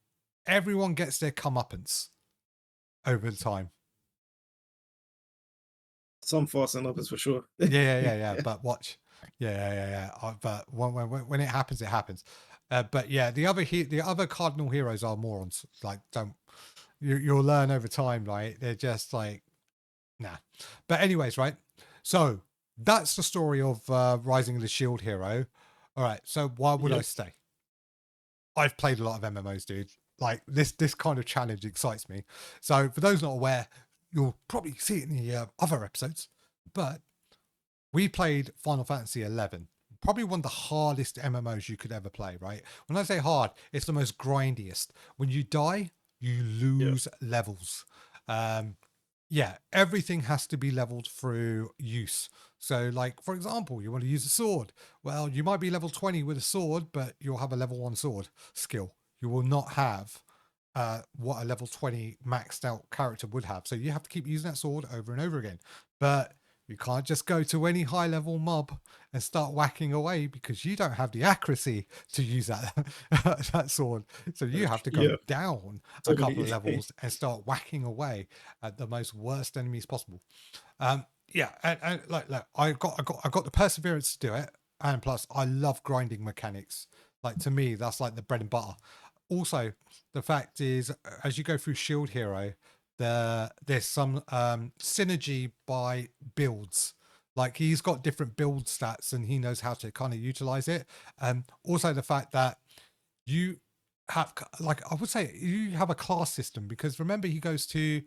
everyone gets their comeuppance over the time. Some faster than others for sure. Yeah. But watch, yeah. But when it happens, it happens. But yeah, the other cardinal heroes are morons. Like, don't you'll learn over time, right? They're just like, nah. But anyways, right? So that's the story of Rising of the Shield Hero. All right. So why would I Yep. stay? I've played a lot of MMOs, dude. Like this kind of challenge excites me. So for those not aware, you'll probably see it in the other episodes, but we played Final Fantasy 11, probably one of the hardest MMOs you could ever play, right? When I say hard, it's the most grindiest. When you die, you Yep. lose levels. Um, yeah, everything has to be leveled through use. So, like, for example, you want to use a sword. Well, you might be level 20 with a sword, but you'll have a level 1 sword skill. You will not have what a level 20 maxed out character would have. So, you have to keep using that sword over and over again. But you can't just go to any high level mob and start whacking away because you don't have the accuracy to use that that sword. So you have to go Yeah. down a So couple many. of levels and start whacking away at the most worst enemies possible. Yeah, and like I got the perseverance to do it, and plus I love grinding mechanics. Like to me, that's like the bread and butter. Also, the fact is, as you go through Shield Hero, there's some synergy by builds. Like he's got different build stats, and he knows how to kind of utilize it. Also the fact that you have, like I would say, you have a class system because remember he goes to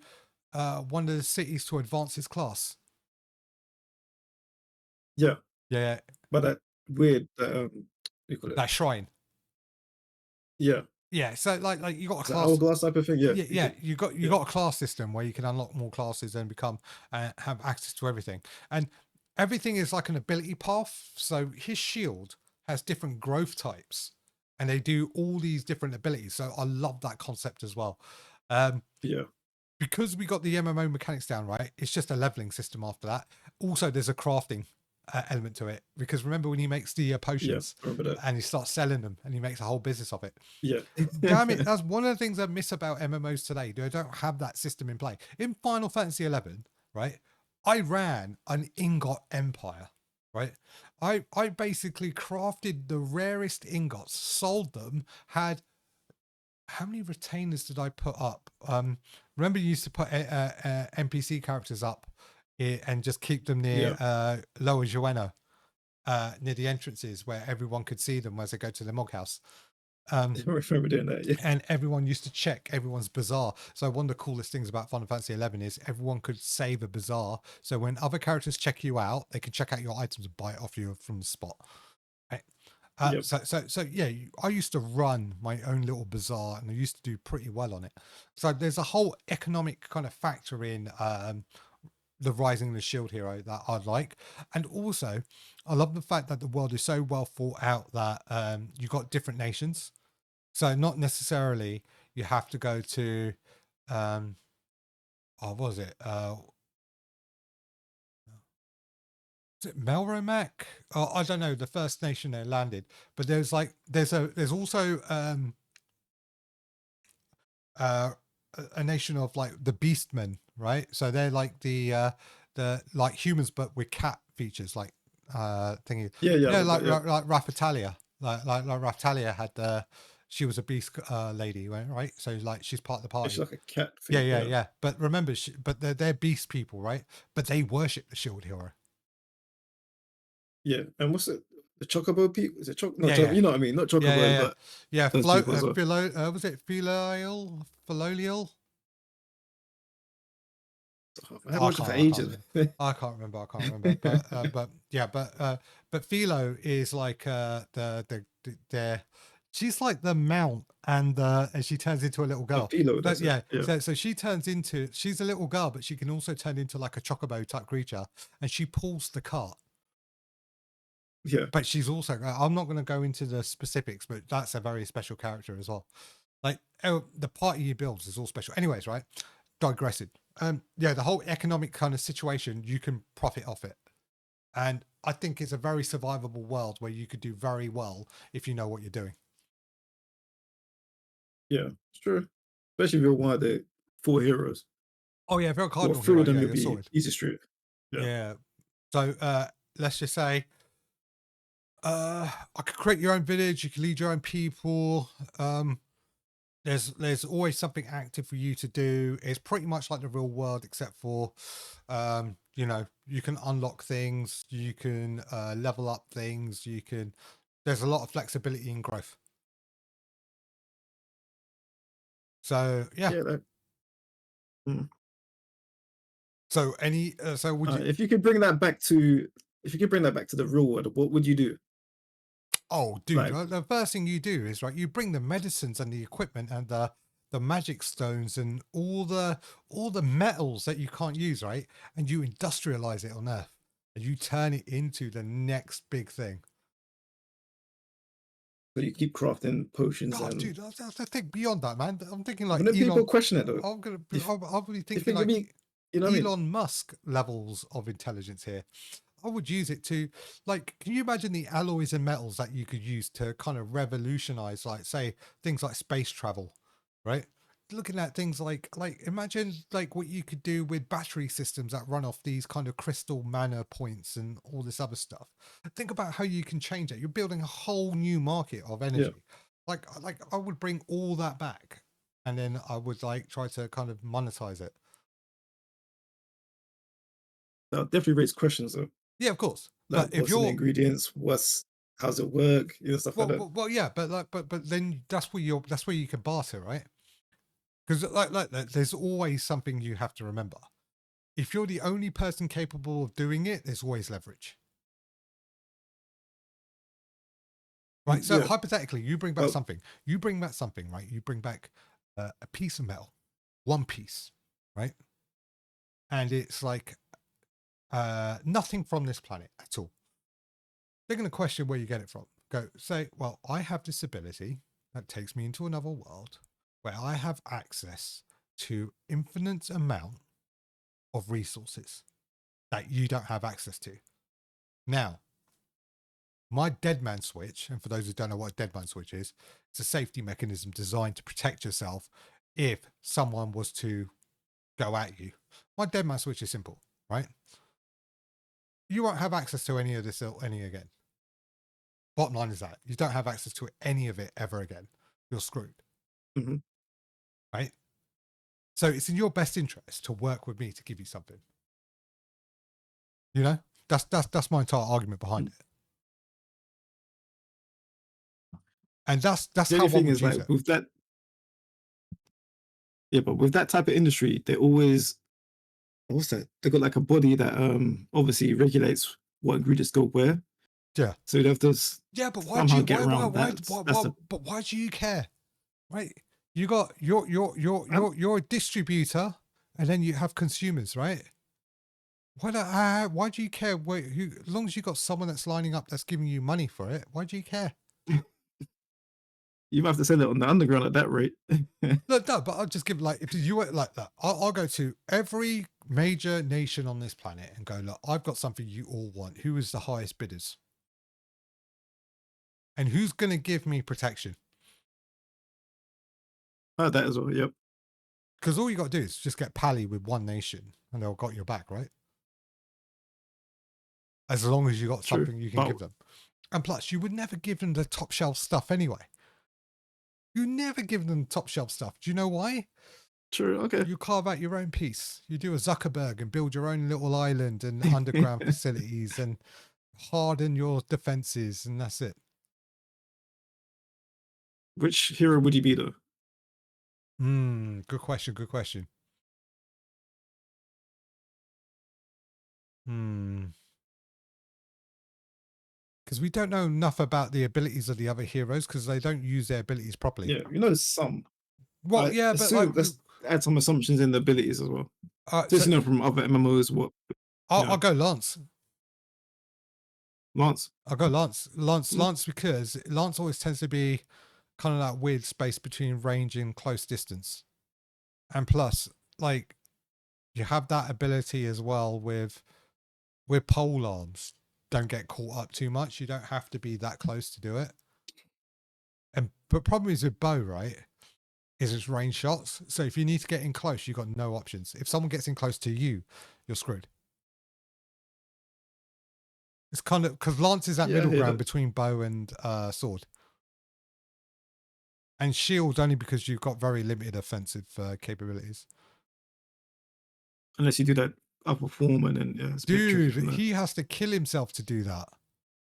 one of the cities to advance his class. Yeah. Yeah, But that weird, you call it? that shrine. Yeah. Yeah, so like you got a It's an class. hourglass type of thing. Yeah. You Yeah, could. you Yeah. got a class system where you can unlock more classes and become have access to everything, and everything is like an ability path. So his shield has different growth types, and they do all these different abilities. So I love that concept as well. Um, Yeah. because we got the MMO mechanics down right, it's just a leveling system after that. Also, there's a crafting element to it because remember when he makes the Yeah. potions I remember that. and he starts selling them and he makes a whole business of it. Yeah. Damn it, that's one of the things I miss about MMOs today. They don't have that system in play. In Final Fantasy 11, right? I ran an ingot empire, right? I basically crafted the rarest ingots, sold them, had how many retainers did I put up? Remember you used to put NPC characters up and just keep them near Yeah. Lower Joanna, near the entrances where everyone could see them as they go to the mog house. I remember doing that. Yeah. And everyone used to check everyone's bazaar. So one of the coolest things about Final Fantasy 11 is everyone could save a bazaar. So when other characters check you out, they can check out your items and buy it off you from the spot. Right? Yep. So yeah, I used to run my own little bazaar, and I used to do pretty well on it. So there's a whole economic kind of factor in the Rising of the Shield Hero that I like, and also I love the fact that the world is so well thought out that you got different nations. So not necessarily you have to go to what was it? Is it Melromac? Oh, I don't know the first nation they landed, but there's also uh, a nation of like the Beastmen, right? So they're like the like humans but with cat features, like thingy. Yeah, yeah, I remember. Yeah, Like Raphtalia, like Raphtalia had the she was a beast lady, right? So like she's part of the it's party. like a cat Yeah, thing. Yeah, yeah. But remember, but they're beast people, right? But they worship the shield hero. yeah. And what's it? The chocobo people? Is it choc? Not Yeah, choc. yeah, You know what I mean? Not chocobos, yeah. but Yeah, those people as well. was it Filial? I haven't watched it for ages. I can't remember. But yeah, but Philo is like the she's like the mount, and she turns into a little Oh, girl. Philo, But that's it. yeah, Yeah, so she's a little girl, but she can also turn into like a chocobo type creature, and she pulls the cart. yeah, But she's also, I'm not going to go into the specifics, but that's a very special character as well. Like, oh, the party he builds is all special. Anyways, right? Digressing. Yeah, the whole economic kind of situation, you can profit off it. And I think it's a very survivable world where you could do very well if you know what you're doing. yeah. It's true. Especially if you're one of the four heroes. Oh yeah, if you're a Or cardinal three hero, of them, yeah, you'll you're be sorted. easy street. Yeah, Yeah. So let's just say I could create your own village, you can lead your own people. There's always something active for you to do. It's pretty much like the real world, except for you know, you can unlock things, you can level up things, you can there's a lot of flexibility and growth. So yeah. yeah. That, mm. So any so would you If you could bring that back to, if you could bring that back to the real world, what would you do? oh dude, Like, the first thing you do is right, you bring the medicines and the equipment and the magic stones and all the metals that you can't use, right? And you industrialize it on Earth and you turn it into the next big thing. so you keep crafting potions Oh, and. dude, I think beyond that, man. I'm thinking But like then people Elon. question it though. If I'll be if thinking it, I like mean, you know what I mean? Elon Musk levels of intelligence here. I would use it to, like, can you imagine the alloys and metals that you could use to kind of revolutionize, like, say, things like space travel, right? Looking at things like imagine like what you could do with battery systems that run off these kind of crystal mana points and all this other stuff. Think about how you can change it. You're building a whole new market of Yeah, energy. Like I would bring all that back, and then I would like try to kind of monetize it. that definitely raise questions though. Yeah, of course. Like, But if what's in the you're ingredients? How's it work? You know, stuff like that. well, yeah, but like, but then that's where you can barter, right? Because there's always something you have to remember. If you're the only person capable of doing it, there's always leverage, right? So Yeah, hypothetically, you bring back but something. You bring back something, right? You bring back a piece of metal, one piece, right? And it's like nothing from this planet at all. They're going to question where you get it from. Go say, well, I have this ability that takes me into another world where I have access to infinite amount of resources that you don't have access to. Now, my dead man switch, and for those who don't know what a dead man switch is, it's a safety mechanism designed to protect yourself if someone was to go at you. My dead man switch is simple, right? You won't have access to any of this any again. Bottom line is that you don't have access to any of it ever again. You're screwed, mhm. right? So it's in your best interest to work with me to give you something. You know, that's my entire argument behind it, and that's The how only one thing would is use like it. with that, yeah, but with that type of industry, they always, what's that? They got like a body that obviously regulates what ingredients go where. Yeah, So they have to yeah, but why do somehow you get around that. That's the but why do you care, right? You got I'm, you're a distributor, and then you have consumers, right? Why do you care? Who, as long as you got someone that's lining up that's giving you money for it, why do you care? You might have to sell it on the underground at that rate. No, but I'll just give like if you were like that, I'll go to every major nation on this planet and go, look, I've got something you all want. Who is the highest bidders? And who's going to give me protection? That as well. Yep. Because all you got to do is just get pally with one nation and they'll got your back, right? As long as you got True. something you can give them. And plus, you would never give them the top shelf stuff anyway. You never give them top shelf stuff. Do you know why? True. Okay. You carve out your own piece. You do a Zuckerberg and build your own little island and underground facilities and harden your defenses, and that's it. Which hero would you be though? Good question. Good question. Because we don't know enough about the abilities of the other heroes because they don't use their abilities properly. Yeah, you know some. Well, yeah, but like, let's add some assumptions in the abilities as well. Just so, you know from other MMOs what. I'll go Lance. Lance. I'll go Lance. Lance, because Lance always tends to be kind of that weird space between range and close distance. And plus, like, you have that ability as well with pole arms. Don't get caught up too much. You don't have to be that close to do it. But problem is with bow, right? Is it's range shots. So if you need to get in close, you've got no options. If someone gets in close to you, you're screwed. It's kind of because Lance is that middle ground between bow and sword. And shield only because you've got very limited offensive capabilities. Unless you do that upper form and then it's dude, he has to kill himself to do that.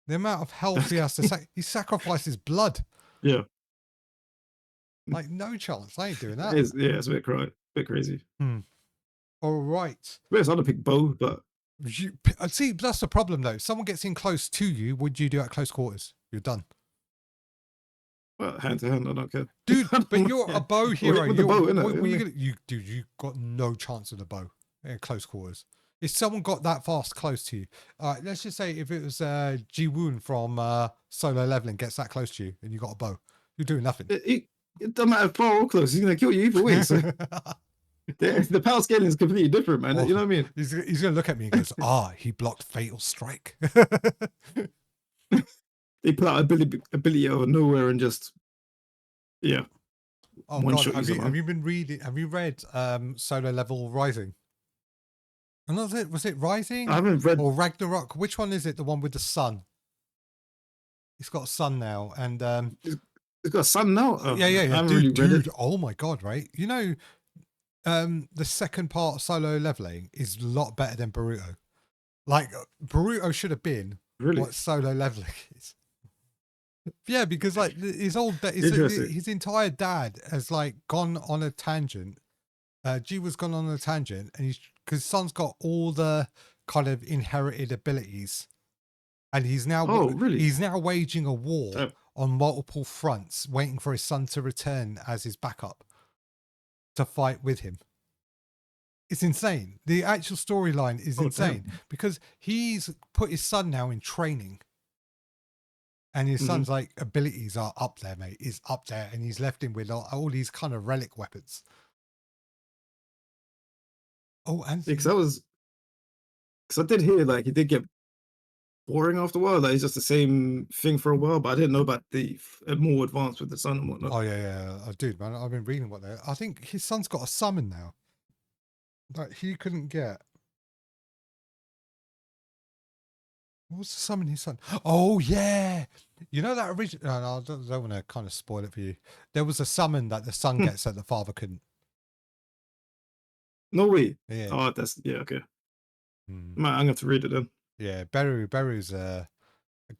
The amount of health he has to he sacrifices blood. Yeah. Like no chance. I ain't doing that. It's a bit crazy. All right. Yes, I'd pick bow, but see, that's the problem though. If someone gets in close to you, would you do at close quarters? You're done. Well, hand to hand, I don't care, dude. But you're a bow hero. With the bow, dude, you got no chance with the bow in close quarters. If someone got that fast close to you, let's just say if it was Ji-woon from Solo Leveling gets that close to you and you got a bow, you're doing nothing. It doesn't matter far or close. He's gonna kill you either way. So the power scaling is completely different, man. You know what I mean? He's gonna look at me and goes, he blocked Fatal Strike. They put out ability out of nowhere and just Oh god, have you been reading? Have you read Solo Level Rising? And was it Rising? I haven't read. Or Ragnarok? Which one is it? The one with the sun? It's got a sun now, and it's got a sun now. Oh, yeah. Dude, oh my god, right? You know, the second part of Solo Leveling is a lot better than Boruto. Like Boruto should have been what Solo Leveling is. Yeah, because like his entire dad has like gone on a tangent. G was gone on a tangent, and because son's got all the kind of inherited abilities, and he's now waging a war on multiple fronts, waiting for his son to return as his backup to fight with him. It's insane. The actual storyline is insane because he's put his son now in training. And his son's like abilities are up there, mate. Is up there, and he's left him with all these kind of relic weapons. Oh, and because I did hear like he did get boring after a while. Like it's just the same thing for a while, but I didn't know about the more advanced with the son and whatnot. Oh yeah, dude, man. I've been reading what they. I think his son's got a summon now that he couldn't get. What was the summon his son? Oh yeah, you know that original. No, I don't want to kind of spoil it for you. There was a summon that the son gets that the father couldn't. No way. Yeah. Oh, that's okay. I'm gonna have to read it then. Yeah, Beru's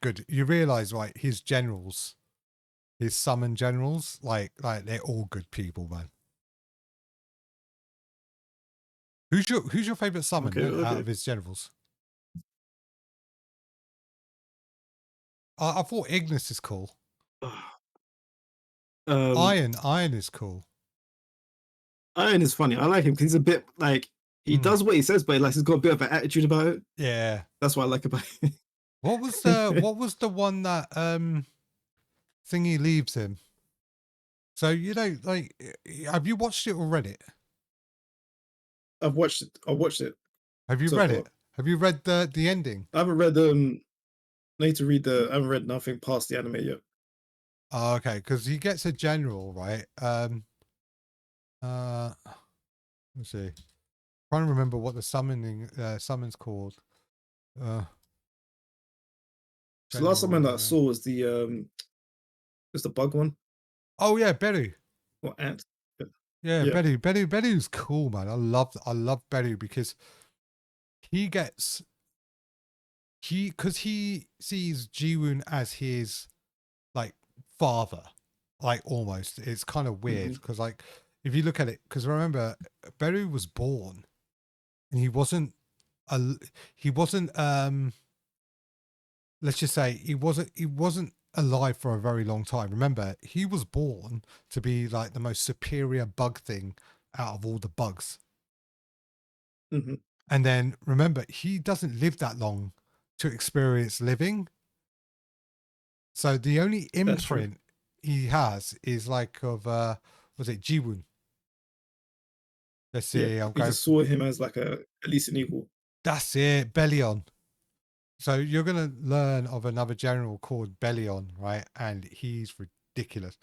good. You realize, right? His generals, his summon generals, like they're all good people, man. Who's your favorite summon out of his generals? I thought Ignis is cool. Iron is cool. Iron is funny. I like him because he's a bit like he does what he says, but like he's got a bit of an attitude about it. Yeah, that's what I like about it. What was the one that thingy leaves him? So you know, like, have you watched it or read it? I've watched it. I watched it Have you so read far. it? Have you read the ending? I haven't read I need to read the. I haven't read nothing past the anime yet. Oh, okay, because he gets a general, right? Uh, let's see. Trying to remember what the summon's called. Uh, So the last time that I General. saw was the bug one Oh yeah, Beru. or ant. Yeah. Yeah, Yeah. Beru's cool, man. I love Beru because he gets because he sees Jiwoon as his like father, like almost. It's kind of weird Hmm. because like if you look at it, because remember Beru was born and a he wasn't let's just say he wasn't alive for a very long time. Remember, he was born to be like the most superior bug thing out of all the bugs. Hmm. And then remember, he doesn't live that long to experience living. So the only That's true. imprint he has is like of was it Jiwoon? Let's Yeah. see, I'm You going just for saw him as like a at least an equal. that's it, Bellion. So you're gonna learn of another general called Bellion, right? And he's ridiculous.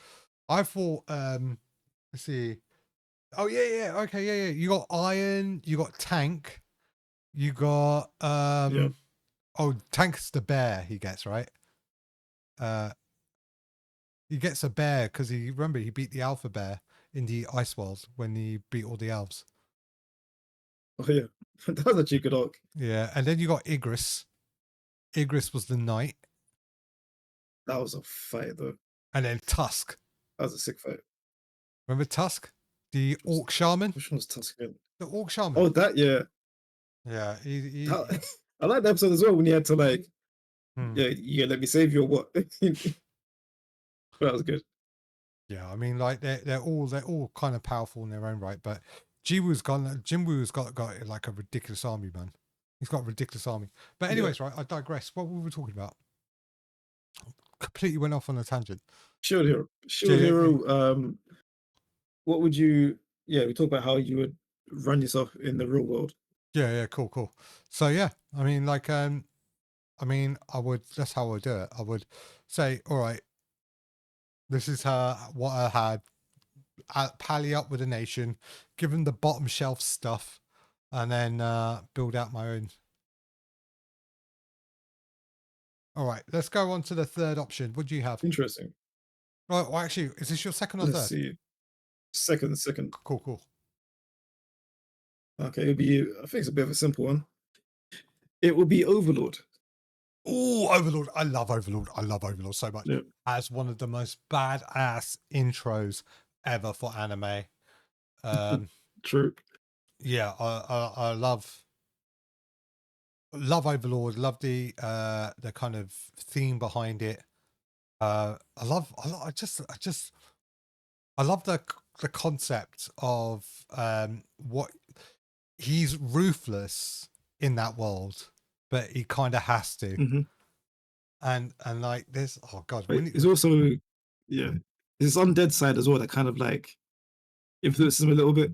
I thought let's see. Oh yeah, yeah, okay, yeah, yeah. You got Iron, you got Tank, you got Yeah. oh Tank's the bear he gets, right? Uh he gets a bear because he remember he beat the alpha bear in the ice world when he beat all the elves. Oh yeah. That was actually a good arc. Yeah, and then you got Igris. Igris was the knight, That was a fight though. and then Tusk. That was a sick fight. Remember Tusk, the orc shaman, Which one was Tusk again? the orc shaman. Oh, that yeah. Yeah, That, I like that episode as well when you had to like, hmm. yeah, let me save you or what? That was good. Yeah. I mean, like they're all kind of powerful in their own right, but Jinwoo's got like a ridiculous army, man. He's got a ridiculous army. But Yeah. anyways, right, I digress. What were we talking about? Completely went off on a tangent. Shield Hero. Shield Yeah, Hero. What would you? Yeah, we talk about how you would run yourself in the real world. yeah, yeah, cool, cool. So yeah, I mean, like, I mean, I would. That's how I would do it. I would say, all right, this is what I had. Pally up with a nation, give them the bottom shelf stuff, and then build out my own. All right, let's go on to the third option. What do you have? Interesting. Right, well, actually, is this your second or Let's third? see. Second. Cool, cool. Okay, it'll be. I think it's a bit of a simple one. It will be Overlord. Oh, Overlord. I love Overlord. I love Overlord so much. Yeah, As one of the most badass intros ever for anime. Um, true. yeah, I love Overlord. Love the kind of theme behind it. I love the concept of what he's ruthless in that world, but he kind of has to. Hmm. And like this, oh god, But it's also, yeah, it's his undead side as well that kind of like influences him a little bit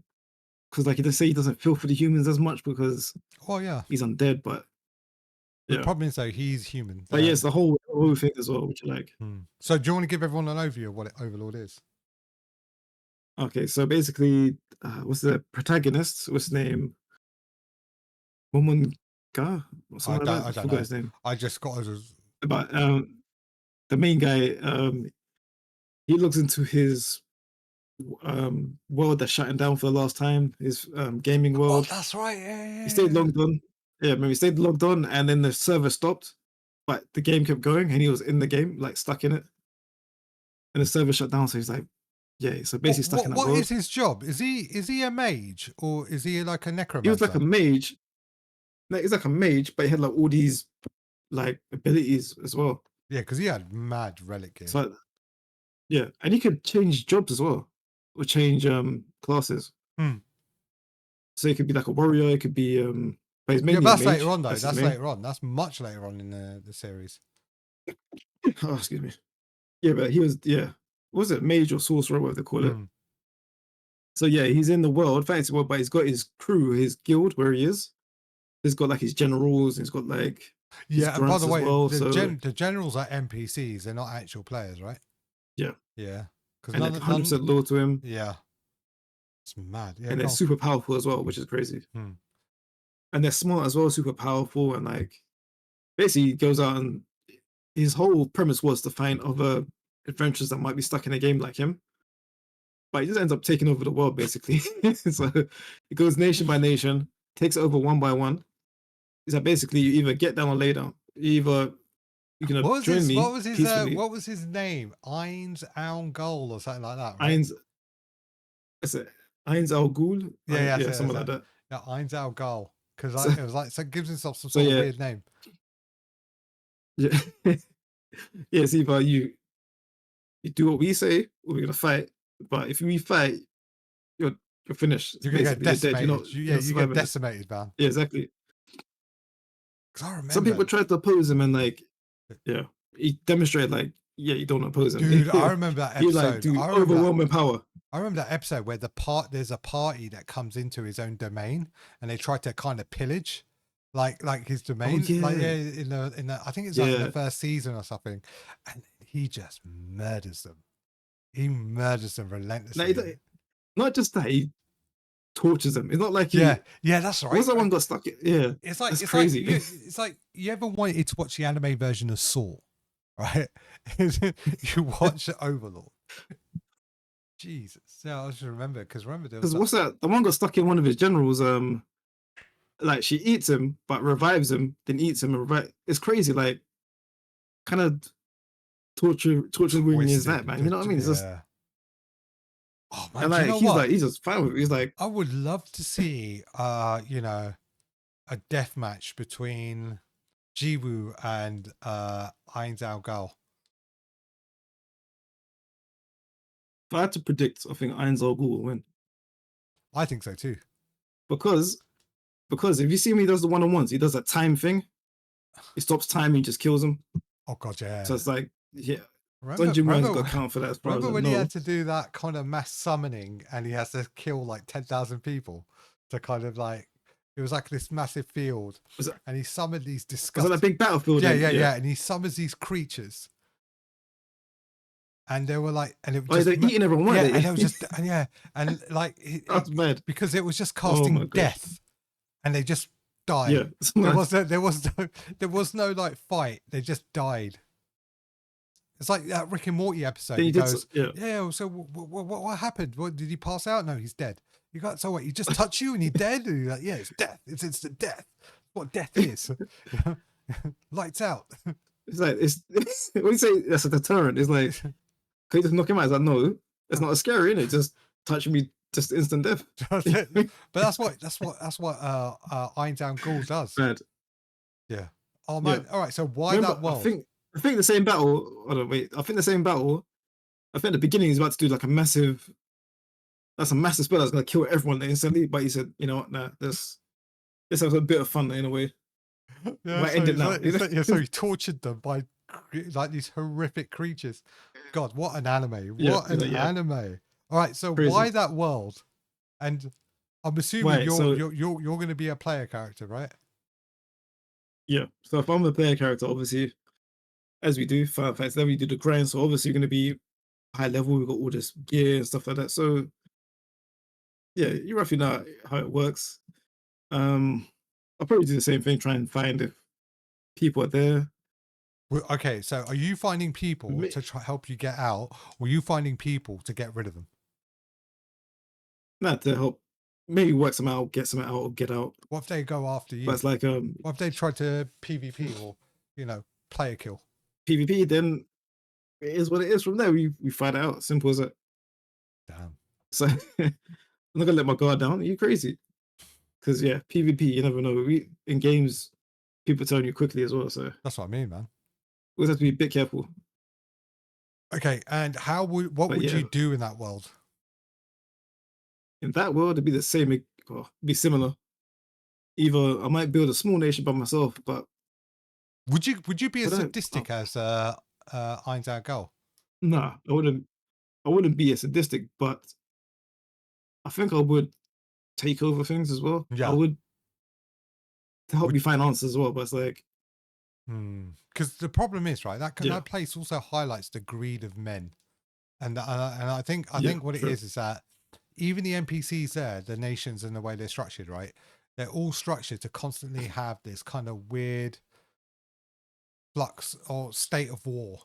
because like he does say he doesn't feel for the humans as much because oh yeah. he's undead, but The yeah. problem is though he's human. But yes, the whole thing as well, which like So do you want to give everyone an overview of what Overlord is? okay, so basically, what's the protagonist? What's his name? Momonga or something like that. I I don't forgot know. his name. I just got as But the main guy, he looks into his world that's shutting down for the last time. His gaming oh world. that's right. He stayed Yeah. logged on. Yeah, maybe he stayed logged on, and then the server stopped, but the game kept going, and he was in the game, like stuck in it, and the server shut down. So he's like, yeah, so basically stuck in that What is world. his job? Is he a mage or is he like a He was like a necromancer? mage. Like, he's like a mage, but he had like all these like abilities as well. Yeah, because he had mad relic gear. So yeah, and he could change jobs as well, or change classes. Hmm. So he could be like a warrior. It could be but he's Yeah, mainly but a that's later mage. on though. That's his That's main. later on. That's much later on in the series. Oh, excuse me. Yeah, but he was yeah. was it mage or sorcerer, whatever they call it. Mm. So yeah, he's in the world, fantasy world, but he's got his crew, his guild where he is. He's got like his generals, he's got like his Yeah, and by grunts the as way, well. So the generals are NPCs; they're not actual players, right? yeah, Yeah, because and like 100% loyal to him, Yeah, it's mad. Yeah, and they're go. super powerful as well, which is crazy. Hmm. And they're smart as well, super powerful, and like basically he goes out and his whole premise was to find other adventurers that might be stuck in a game like him. But he just ends up taking over the world basically. So it goes nation by nation, takes it over one by one. Is that basically you either get down or lay down. Either you're gonna What was join his? me peacefully. What was his name? Eins Own Goal or something like that, right? Eins, is it Eins Al Ghul? Yeah, yeah, Yeah, that's something like it. that. Yeah, Eins Own Goal, because So, it was like, so it gives himself some so sort of yeah, weird name. yeah, yeah. It's either you do what we say, or we're gonna fight. But if we fight, you're you're finished. You're gonna get Basically, you're dead. decimated. You're Yeah, not you get surviving this. decimated, man. Yeah, exactly. Because I Some remember, people tried to oppose him and like, yeah, he demonstrated like, yeah, you don't oppose him. dude. I remember that He like, episode. dude, overwhelming power. I remember that episode where there's a party that comes into his own domain and they try to kind of pillage like his Oh domain, like yeah, yeah, in the I think it's like in the yeah. first season or something, and he just murders them. He murders them No, relentlessly. not just that, he tortures them. It's not like Yeah, he. yeah, that's What was right. that one got stuck? Yeah, that's crazy. It's like you ever wanted to watch the anime version of Saw, right? You watch Overlord. Jesus, yeah, I just remember because remember there was Because what's that? The one got stuck in one of his generals. Like she eats him, but revives him, then eats him and revive. It's crazy. Like kind of torturing is that, twisted. man? You know what I mean? It's just Yeah. Oh man, and do you like know what? he's just fine with it. He's like, I would love to see you know, a death match between Jiwoo and Ainz Ao Gal. if I had to predict, I think Iron Ghul will win I think so too. because if you see him, he does the one-on-ones. He does that time thing. He stops time. He just kills him. Oh god, So yeah. it's like, yeah, Remember, Dungeon Man's got remember, to count for that as far as remember I when he know. had to do that kind of mass summoning and he has to kill like 10,000 people to kind of like it was like this massive field Was that, and he summoned these was that disgusting a big battlefield? yeah, Then? yeah, yeah, and he summons these creatures and they were like and it Oh, just they're eating everyone, yeah weren't and they? it was just and yeah and like That's bad. because it was just Oh my casting god. death and they just Yeah. died. There was no like fight, they just died. It's like that Rick and Morty episode. Then He he did. goes, Yeah. "Yeah, so what happened? What did he pass out? No, he's dead. You got so what? He just touched you and he's dead. And you're like, yeah, it's death. It's instant death. What death is? Lights out. It's like it's when you say that's a deterrent, it's like can you just knock him out? It's like no, it's not as scary, is it? Just touching me, just instant death. That's it. But that's what Iron Down Ghoul does. Bad. Yeah. Oh man. Yeah. All right. So why Remember, that world? I think the same battle. Oh no, wait. I think the same battle. I think at the beginning he's about to do like a massive. That's a massive spell that's gonna kill everyone instantly. But he said, you know what? Nah, let's have a bit of fun in a way. Yeah. Might end it now. Yeah. So he tortured them by like these horrific creatures. God, what an anime! Yeah, What an yeah. anime! All right. So Crazy. why that world? And I'm assuming Right, you're so- you're going to be a player character, right? Yeah. So if I'm the player character, obviously, as we do, Final Fantasy, then we do the grind. So obviously you're gonna be high level. We've got all this gear and stuff like that. So yeah, you roughly know how it works. I'll probably do the same thing, try and find if people are there. Well, okay, so are you finding people Me- to try help you get out, or are you finding people to get rid of them? Not to help, maybe work some out, get some out, or get out. What if they go after you? But it's like What if they try to PvP or player kill? PvP. Then it is what it is. From there, we find out. Simple as that. Damn. So I'm not gonna let my guard down. Are you crazy? Because yeah, PvP, you never know. We in games, people turn you quickly as well. So That's what I mean, man. we always have to be a bit careful. Okay, and what But would yeah. you do in that world? In that world, it'd be the same, or be similar. Either I might build a small nation by myself, but Would you be as But I- sadistic as Ainz Our Girl? nah, I wouldn't. I wouldn't be a sadistic, but I think I would take over things as well. I Yeah. would to help Would me find answers as well, but it's like, because the problem is, right, yeah, that place also highlights the greed of men. And I yeah, think what it true, is that even the NPCs there, the nations and the way they're structured, right? They're all structured to constantly have this kind of weird flux or state of war.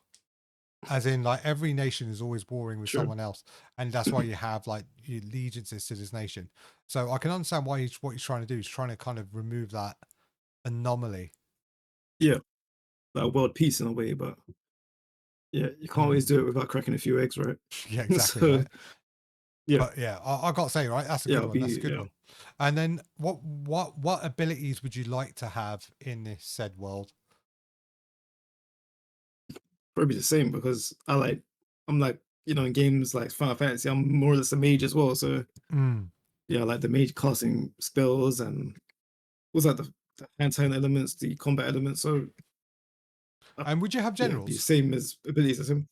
As in, like every nation is always warring with true. someone else, and that's why you have like your allegiances to this nation. So I can understand why what he's trying to do. He's trying to kind of remove that anomaly. Yeah, like world peace in a way, but yeah, you can't always Mm. do it without cracking a few eggs, right? Yeah, exactly, So right. yeah, But yeah, I got to say, right, that's a yeah, good I'll one. That's a be good yeah, one. And then what abilities would you like to have in this said world? probably the same because I'm like in games like Final Fantasy, I'm more or less a mage as well. So Mm. yeah, like the mage casting spells and was that the hand-to-hand elements, the combat elements. So And would you have yeah, be the generals? same as abilities as him.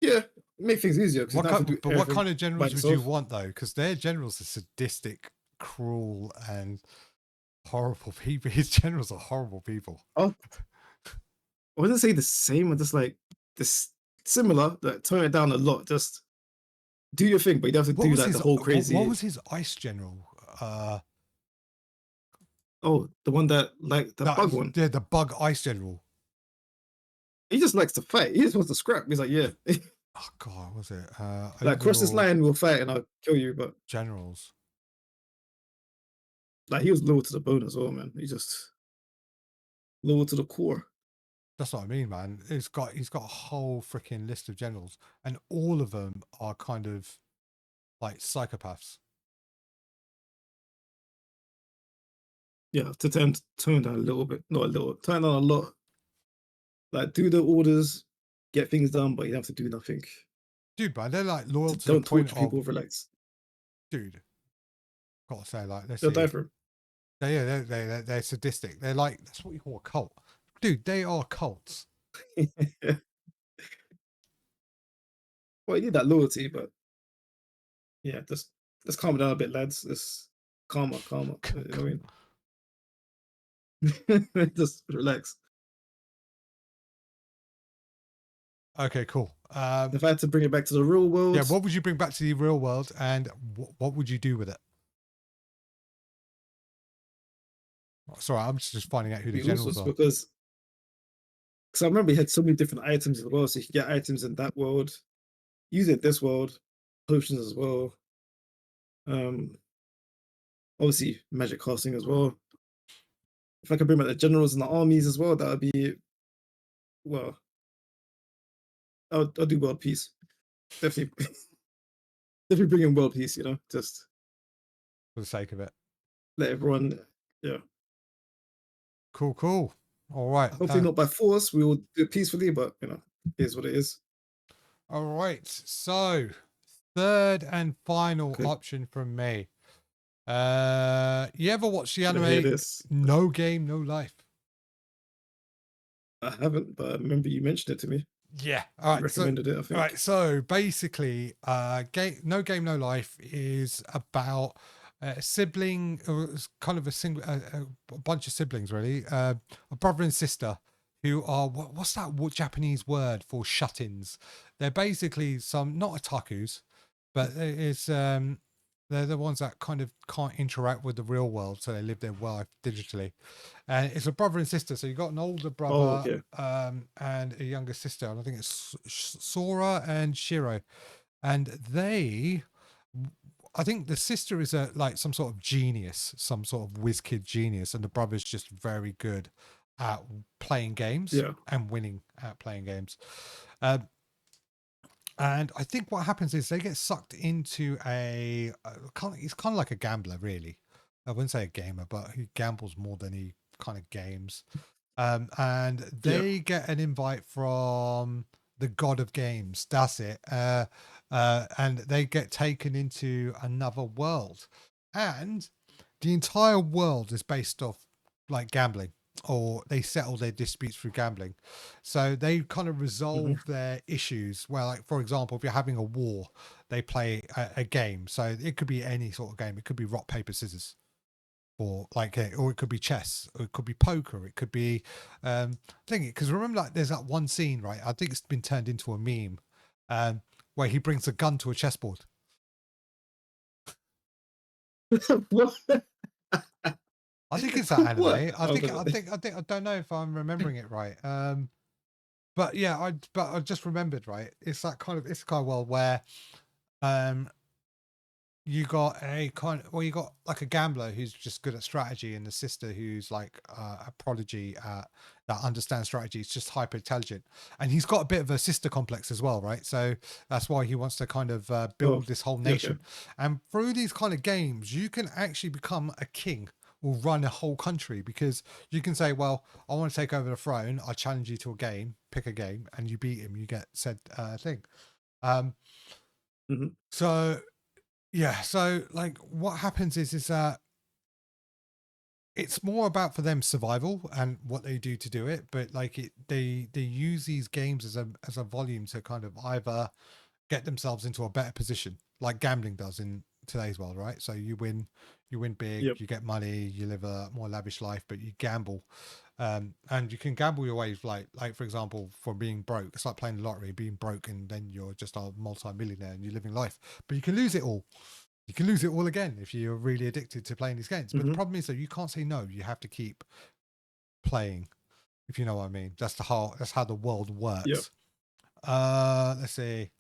Yeah, make things easier because you don't have to do But what everything kind of by generals would you yourself. want though? Because their generals are sadistic, cruel, and horrible people. His generals are horrible people. Oh, I wouldn't say the same, but just like this similar, like tone it down a lot. Just do your thing, but you don't have to What do was like the his whole what crazy. was his ice general? Oh, the one that like the That bug one. yeah, the bug ice general. He just likes to fight. He just wants to scrap. He's like, yeah, Oh god, what was it like cross this overlord line, we'll fight, and I'll kill you. But generals? like he was low to the bone as well, man. He just low to the core. That's what I mean, man. He's got a whole freaking list of generals, and all of them are kind of like psychopaths. Yeah, to turn down a little bit, not a little, turn down a lot. Like do the orders, get things done, but you have to do nothing. Dude, man, they're like loyal to the Don't point torture of, people. Relax. dude. Gotta say, like, let's They'll die see. for him. They're sadistic. They're like that's what you call a cult, dude. They are cults. Well, you need that loyalty, but yeah, just let's calm down a bit, lads. Let's calmer, calmer. You know what I mean? Just relax. Okay, cool. If I had to bring it back to the real Yeah, world, what would you bring back to the real world, and what would you do with it? Sorry, I'm just finding out who it'd the be all generals sorts are. because I remember he had so many different items as well. So you could get items in that world, use it this world, potions as well. Um, obviously magic casting as well. If I could bring back the generals and the armies as well, that would be well. I'll do world peace. Definitely, definitely bring in world peace. Just For the sake of it. let everyone. Yeah, Cool, cool. All right. hopefully not by force. We will do it peacefully, but it is what it is. All right. So, third and final Okay, option from me. You ever watch the gonna hear anime this. No Game, No Life? I haven't, but I remember you mentioned it to me. Yeah. All You right. So, recommended it, I all right. think. So basically, No Game, No Life is about a sibling, or it's kind of a single, a bunch of siblings, really, a brother and sister who are what's that? What Japanese word for shut-ins? They're basically some not otakus, but it's they're the ones that kind of can't interact with the real world, so they live their life digitally. And it's a brother and sister. So you've got an older Oh, brother okay. and a younger sister. And I think it's Sora and Shiro. And I think the sister is a like some sort of genius, some sort of whiz kid genius, and the brother's just very good at playing games Yeah, and winning at playing games. Um, and I think what happens is they get sucked into he's kind of like a gambler, really. I wouldn't say a gamer, but he gambles more than he kind of games. And yeah, they get an invite from the god of games. That's it. And they get taken into another world. And the entire world is based off like gambling. or they settle their disputes through gambling. So they kind of Hmm. resolve their issues. Well, like for example, if you're having a war, they play a game. So it could be any sort of game. It could be rock paper scissors, or like, or it could be chess, or it could be poker. It could be thinking, because remember, like there's that one scene, right? I think it's been turned into a meme, where he brings a gun to a chessboard. What? I think it's that anime. What? I think I don't know if I'm remembering it right. But yeah, I just remembered, right? It's that kind of Isekai world where um you got a kind of, well, you got like a gambler who's just good at strategy, and the sister who's like a prodigy that understands strategy. It's just hyper intelligent, and he's got a bit of a sister complex as well, right? So that's why he wants to kind of Oh, build this whole yeah, okay. nation. And through these kind of games, you can actually become a king or run a whole country, because you can say, well, I want to take over the throne. I challenge you to a game, pick a game, and you beat him, you get said thing. Um, Hmm. so yeah, so like what happens is that it's more about for them survival and what they do to do it, but like they use these games as a volume to kind of either get themselves into a better position, like gambling does in today's world, right? So you win big, Yep. you get money, you live a more lavish life, but you gamble, and you can gamble your way, like for example, from being broke. It's like playing the lottery, being broke, and then you're just a multi-millionaire and you're living life, but you can lose it all. You can lose it all again if you're really addicted to playing these games. But the Hmm. problem is that you can't say no. You have to keep playing, if you know what I mean. That's how the world Yep. works. Let's see.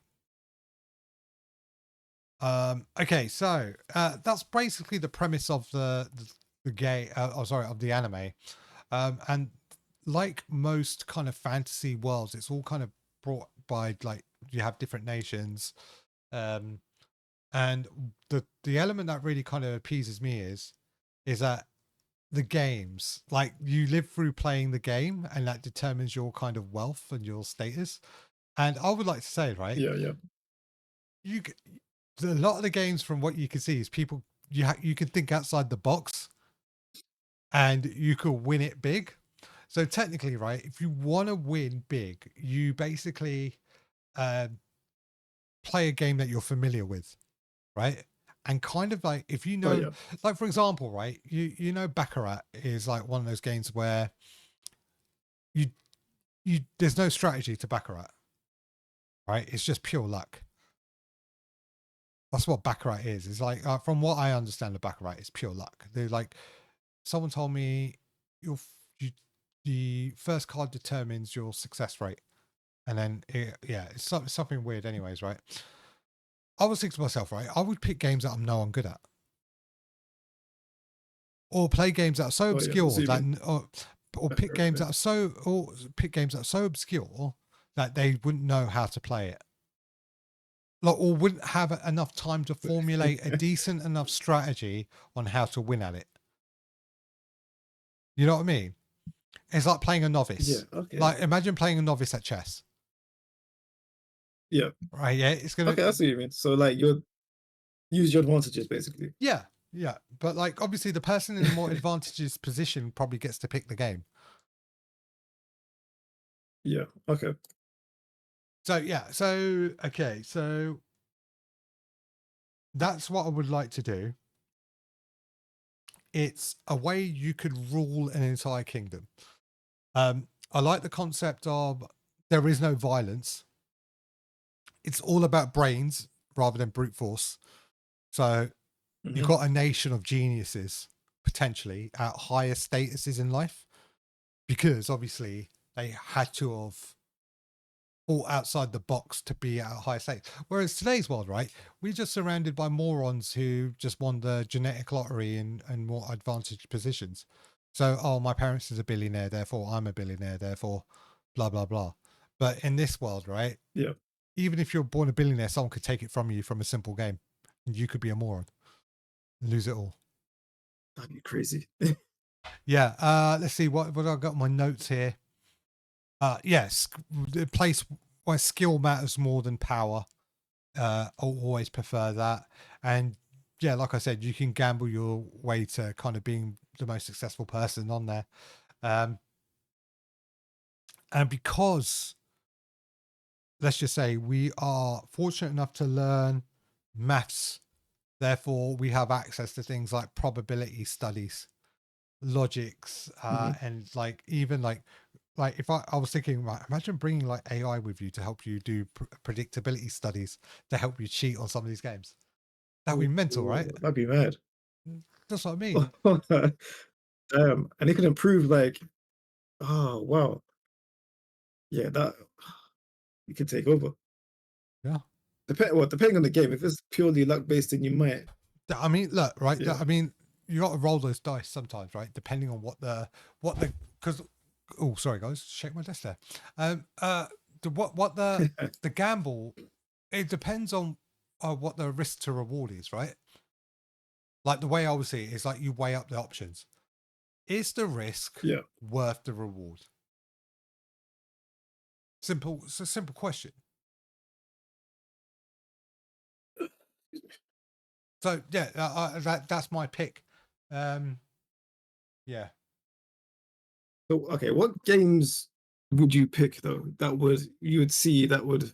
Okay, so that's basically the premise of the gay. Oh, sorry, of the anime. And like most kind of fantasy worlds, it's all kind of brought by, like, you have different nations. Um, and the element that really kind of appeases me is that the games, like, you live through playing the game, and that determines your kind of wealth and your status. And I would like to say, right, Yeah, yeah. you a lot of the games, from what you can see, is people, you can think outside the box and you could win it big. So technically, right, if you want to win big, you basically um, play a game that you're familiar with, right? And kind of like, if you Oh, know, yeah. like for example, right, you know Baccarat is like one of those games where you there's no strategy to Baccarat, right? It's just pure luck. That's what Baccarat is. It's like, from what I understand of Baccarat, it's pure luck. They're like, someone told me your you, the first card determines your success rate, and then yeah, it's something weird. Anyways, right? I was thinking to myself, right, I would pick games that I know I'm good at, or play games that are so Oh, yeah. So obscure you that, mean or pick Baccarat, games okay. that are so, or pick games that are so obscure that they wouldn't know how to play it, like, or wouldn't have enough time to formulate a decent enough strategy on how to win at it. You know what I mean? It's like playing a Yeah, novice. okay. Like, imagine playing a novice at chess, Yeah. right? Yeah, it's gonna, Okay, I see what you mean. So like you're use your advantages basically. yeah, yeah. But like, obviously, the person in the more advantageous position probably gets to pick the game. Yeah. Okay. So yeah, so okay, so that's what I would like to do. It's a way you could rule an entire kingdom. I like the concept of there is no violence. It's all about brains rather than brute force. So you've Hmm. got a nation of geniuses potentially at higher statuses in life, because obviously they had to have thought outside the box to be at a high state. Whereas today's world, right, we're just surrounded by morons who just won the genetic lottery and more advantaged positions. So, oh, my parents is a billionaire, therefore I'm a billionaire, therefore blah blah blah. But in this world, right, Yeah. even if you're born a billionaire, someone could take it from you from a simple game, and you could be a moron and lose it all. That'd be crazy. Yeah. Let's see what I got on my notes here. Yes, the place where skill matters more than power. I'll always prefer that. And yeah, like I said, you can gamble your way to kind of being the most successful person on there. And because, let's just say, we are fortunate enough to learn maths, therefore we have access to things like probability studies, logics, Hmm. and like even like if I was thinking, right, imagine bringing like AI with you to help you do predictability studies to help you cheat on some of these games. That'd be mental, right? That'd be mad. That's what I mean. Damn, and it could improve like, oh wow, yeah, that you could take over. Yeah. Depending on the game. If it's purely luck based, then you might, I mean, look, right. yeah, I mean, you got to roll those dice sometimes, right? Depending on what the because. Oh, sorry, guys. Shake my desk there. What the gamble. It depends on what the risk to reward is, right? Like the way I would see it is like you weigh up the options. Is the risk yeah. worth the reward? Simple. It's a simple question. So yeah, that's my pick. Yeah. So okay, what games would you pick though that would you would see that would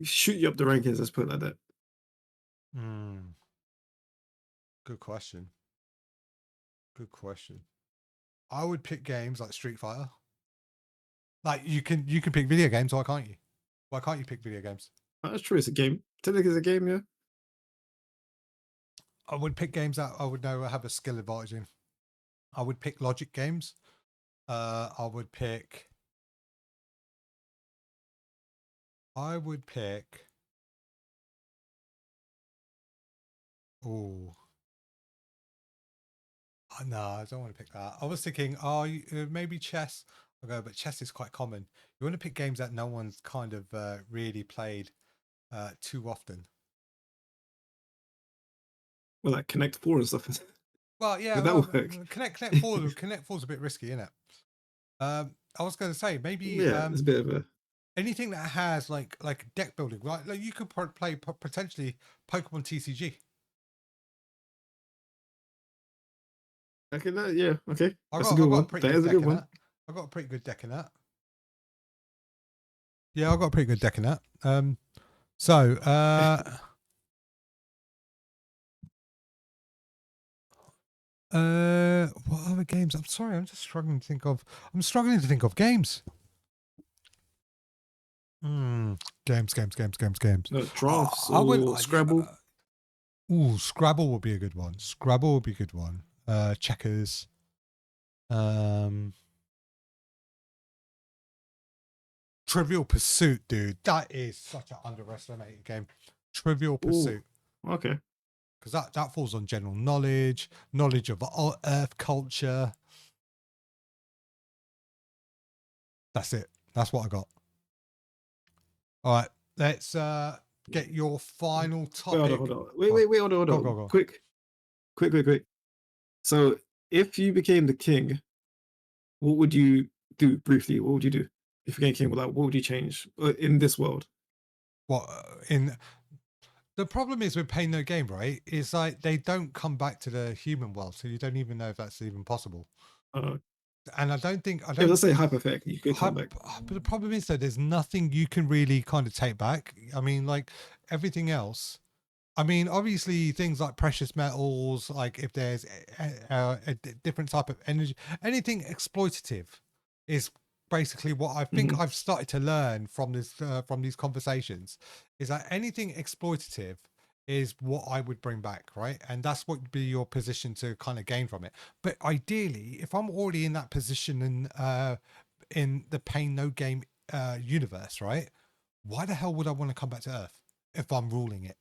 shoot you up the rankings? Let's put it like that. Mm, good question. Good question. I would pick games like Street Fighter. Like you can pick video games. Why can't you? Why can't you pick video games? That's true. It's a game. Technically, it's a game. Yeah. I would pick games that I would know I have a skill advantage in. I would pick logic games. I would pick. I would pick. Oh no, I don't want to pick that. I was thinking, maybe chess. I go, but chess is quite common. You want to pick games that no one's kind of really played too often. Well, like Connect Four and stuff. Well, yeah, Would that well, work? Connect Four's a bit risky, isn't it? I was going to say maybe Yeah, it's a bit of a. anything that has like deck building, right? Like you could play potentially Pokemon TCG. Okay, yeah, okay. I That's a got I good got a one. pretty That good is a deck good in one. that. I got a pretty good deck in that. Yeah, I got a pretty good deck in that. So what other games? I'm sorry, I'm just struggling to think of. I'm struggling to think of games. Games. Drafts I would. or Scrabble. Scrabble would be a good one. Scrabble would be a good one. Checkers. Um, Trivial Pursuit, dude. That is such an underestimated game. Trivial Oh, Pursuit, okay. because that falls on general knowledge, knowledge of Earth culture. That's it. That's what I got. All right, let's get your final Wait, hold on, topic. hold on. Wait, Oh, wait, wait, hold on, hold go, on. go, go. Quick. So, if you became the king, what would you do briefly? What would you do if you became king? Like, what would you change in this world? What in the problem is with Pain No Game, right? Is like they don't come back to the human world, so you don't even know if that's even possible. Uh, And I yeah, don't let's say hypothetically, you could come back. but the problem is that there's nothing you can really kind of take back. I mean, like everything else. I mean, obviously things like precious metals, like if there's different type of energy, anything exploitative is basically what I think Hmm. I've started to learn from these conversations is that anything exploitative is what I would bring back, right? And that's what would be your position to kind of gain from it. But ideally, if I'm already in that position in the Pain No Game universe, right? Why the hell would I want to come back to Earth if I'm ruling it?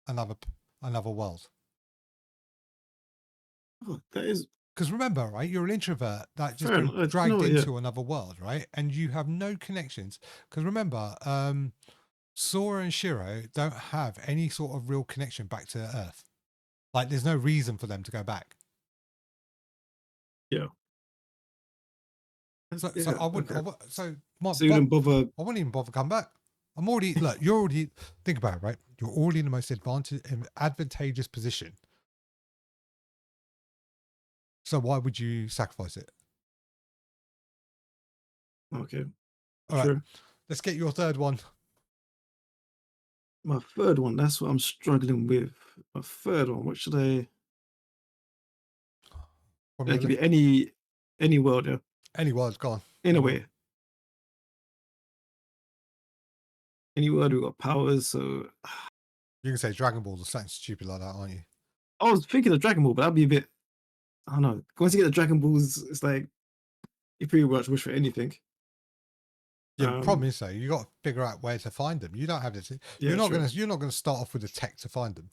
another another world. Oh, that is Because remember, right, you're an introvert that just fair been enough. You know dragged what? Yeah, into another world, right? And you have no connections. Because remember, Sora and Shiro don't have any sort of real connection back to Earth. Like, there's no reason for them to go back. yeah, So yeah. I wouldn't. Okay. So my, So you but didn't bother. I wouldn't even bother come back. I'm already look. You're already think about it, right? You're already in the most advantageous position. So why would you sacrifice it? Okay, All right, sure. let's get your third one. My third one, that's what I'm struggling with. My third one, what should I? From It your could list. be any world, yeah. Any words gone. In a way, any world we got powers. So You can say Dragon Ball or something stupid like that, aren't you? I was thinking of Dragon Ball, but that'd be a bit. I don't know. Once you get the Dragon Balls, it's like you pretty much wish for anything. Yeah, the problem Um, is though, you got to figure out where to find them. You don't have this. yeah, true. You're not gonna start off with the tech to find them,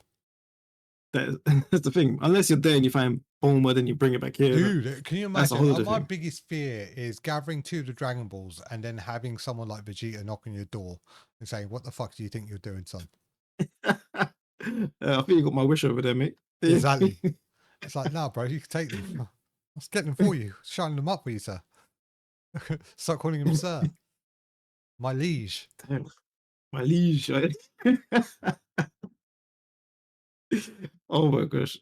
That's the thing. Unless you're there and you find Bulma, then you bring it back here. dude. Can you That's a imagine? whole other My thing. biggest fear is gathering two of the Dragon Balls and then having someone like Vegeta knock on your door and saying, "What the fuck do you think you're doing, son?" I think you got my wish over there, mate. Exactly. It's like, nah, bro, you can take them. Let's get them for you. Shining them up for you, sir. Start calling him sir. My liege. Damn, my liege. Right? Oh my gosh.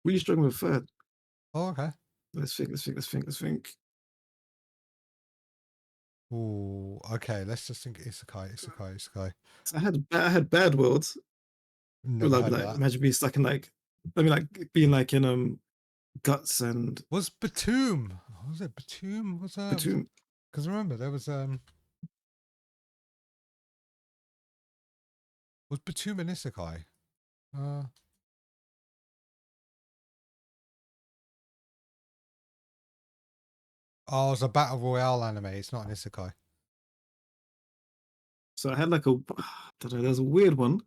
Really struggling with third. Oh, okay. Let's think. Oh, okay. Let's just think Isekai. So I had bad worlds. Never heard of Like that. imagine being stuck in like I mean like being like in guts and Was Batum? Was it Batum? between. Because remember there was Batum an Isekai? Uh, oh, it's a battle royale anime. It's not an Isekai. So I had like a don't know, there's a weird one,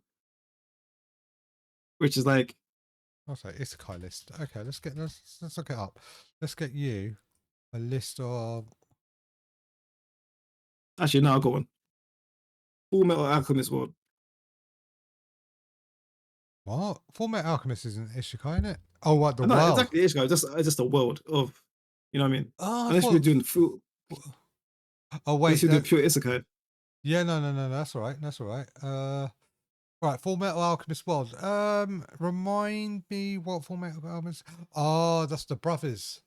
which is like I'll say Isekai list. Okay, let's look it up. Let's get you a list of actually no, I got one. Full Metal Alchemist World. what? Full Metal Alchemist isn't Isekai, isn't it? Oh, what the No, world? exactly. It's just a world of, you know what I mean. Oh, I Unless we're thought. doing full, Oh unless wait, you're doing pure isekai. yeah, no. That's all right. That's all right. Right, Full Metal Alchemist World. Remind me what Full Metal Alchemist. Oh, that's the brothers.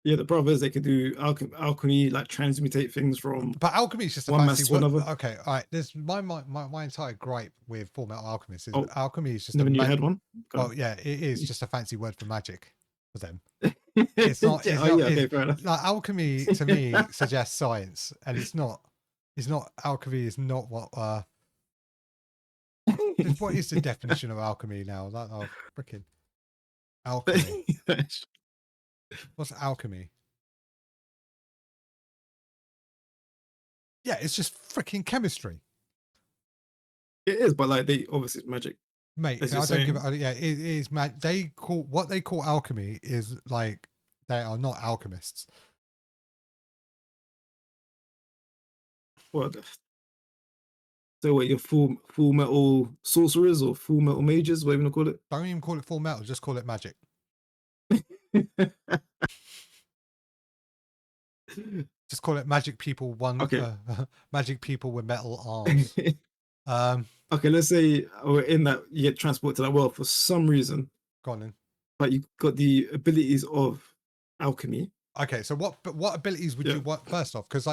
Yeah, the brothers they could do alchemy, like transmutate things from But alchemy is just a one fancy mass to word. another. Okay, all right. This my entire gripe with Full Metal Alchemist is Oh, alchemy is just a never knew you had one. well, yeah, it is just a fancy word for magic for them. Yeah, It's not. oh yeah, okay, fair enough. Like alchemy to me suggests science, and it's not. It's not. Alchemy is not what. What is the definition of alchemy now? That freaking alchemy. What's alchemy? Yeah, it's just freaking chemistry, It is, but like they obviously it's magic. mate. As I you're don't give saying. it. Yeah, it is. They call what they call alchemy is like they are not alchemists. What? So what? You're full metal sorcerers or full metal mages, whatever you want to Don't even call it full metal. Just call it magic. call it. Just call it magic people. Okay. Magic people with metal arms. Okay, let's say we're in that you get transported to that world for some reason, Go on then. but you got the abilities of alchemy. Okay, so what abilities would Yeah. you want first off? Because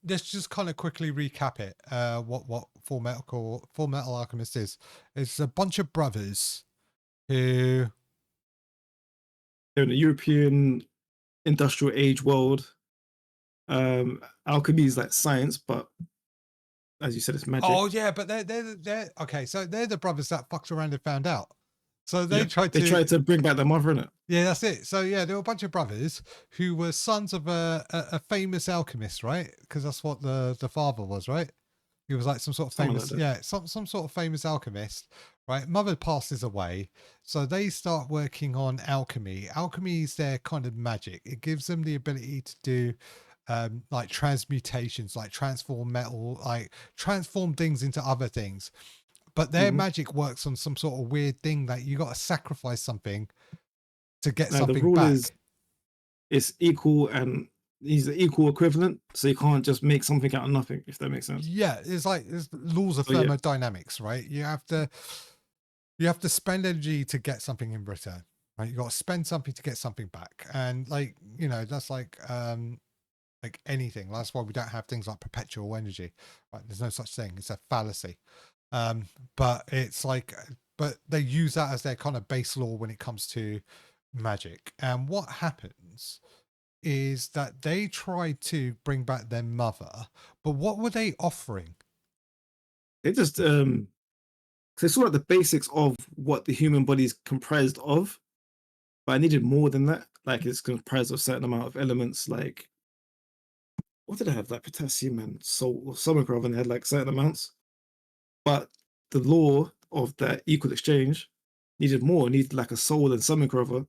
let's just kind of quickly recap it. What Full Metal Alchemist is? It's a bunch of brothers who They're in the European industrial age world. Alchemy is like science, but as you said, it's magic. oh yeah, but they're okay. So they're the brothers that fucked around and found out. So they Yeah. tried They to tried to bring back their mother in it. yeah, that's it. So yeah, there were a bunch of brothers who were sons of a famous alchemist, right? Because that's what the father was, right? He was like some sort of Something famous, like that. yeah, some sort of famous alchemist, right? Mother passes away, so they start working on alchemy. Alchemy is their kind of magic. It gives them the ability to do like transmutations, like transform metal, like transform things into other things. But their Mhm. magic works on some sort of weird thing that you got to sacrifice something to get Now the something rule is back. it's equal and he's the equal equivalent, so you can't just make something out of nothing, if that makes sense. Yeah, it's like it's laws of So yeah, thermodynamics, right? You have to spend energy to get something in return. right? You got to spend something to get something back, and like that's like anything. That's why we don't have things like perpetual energy. Right? There's no such thing. It's a fallacy. But it's like, but they use that as their kind of base law when it comes to magic. And what happens is that they tried to bring back their mother, but what were they offering? They just they saw like the basics of what the human body is comprised of, but I needed more than that. Like it's comprised of a certain amount of elements. Like what did I have? Like potassium and salt or something rather. And they had like certain amounts, but the law of that equal exchange needed more. Needed like a soul and something or other.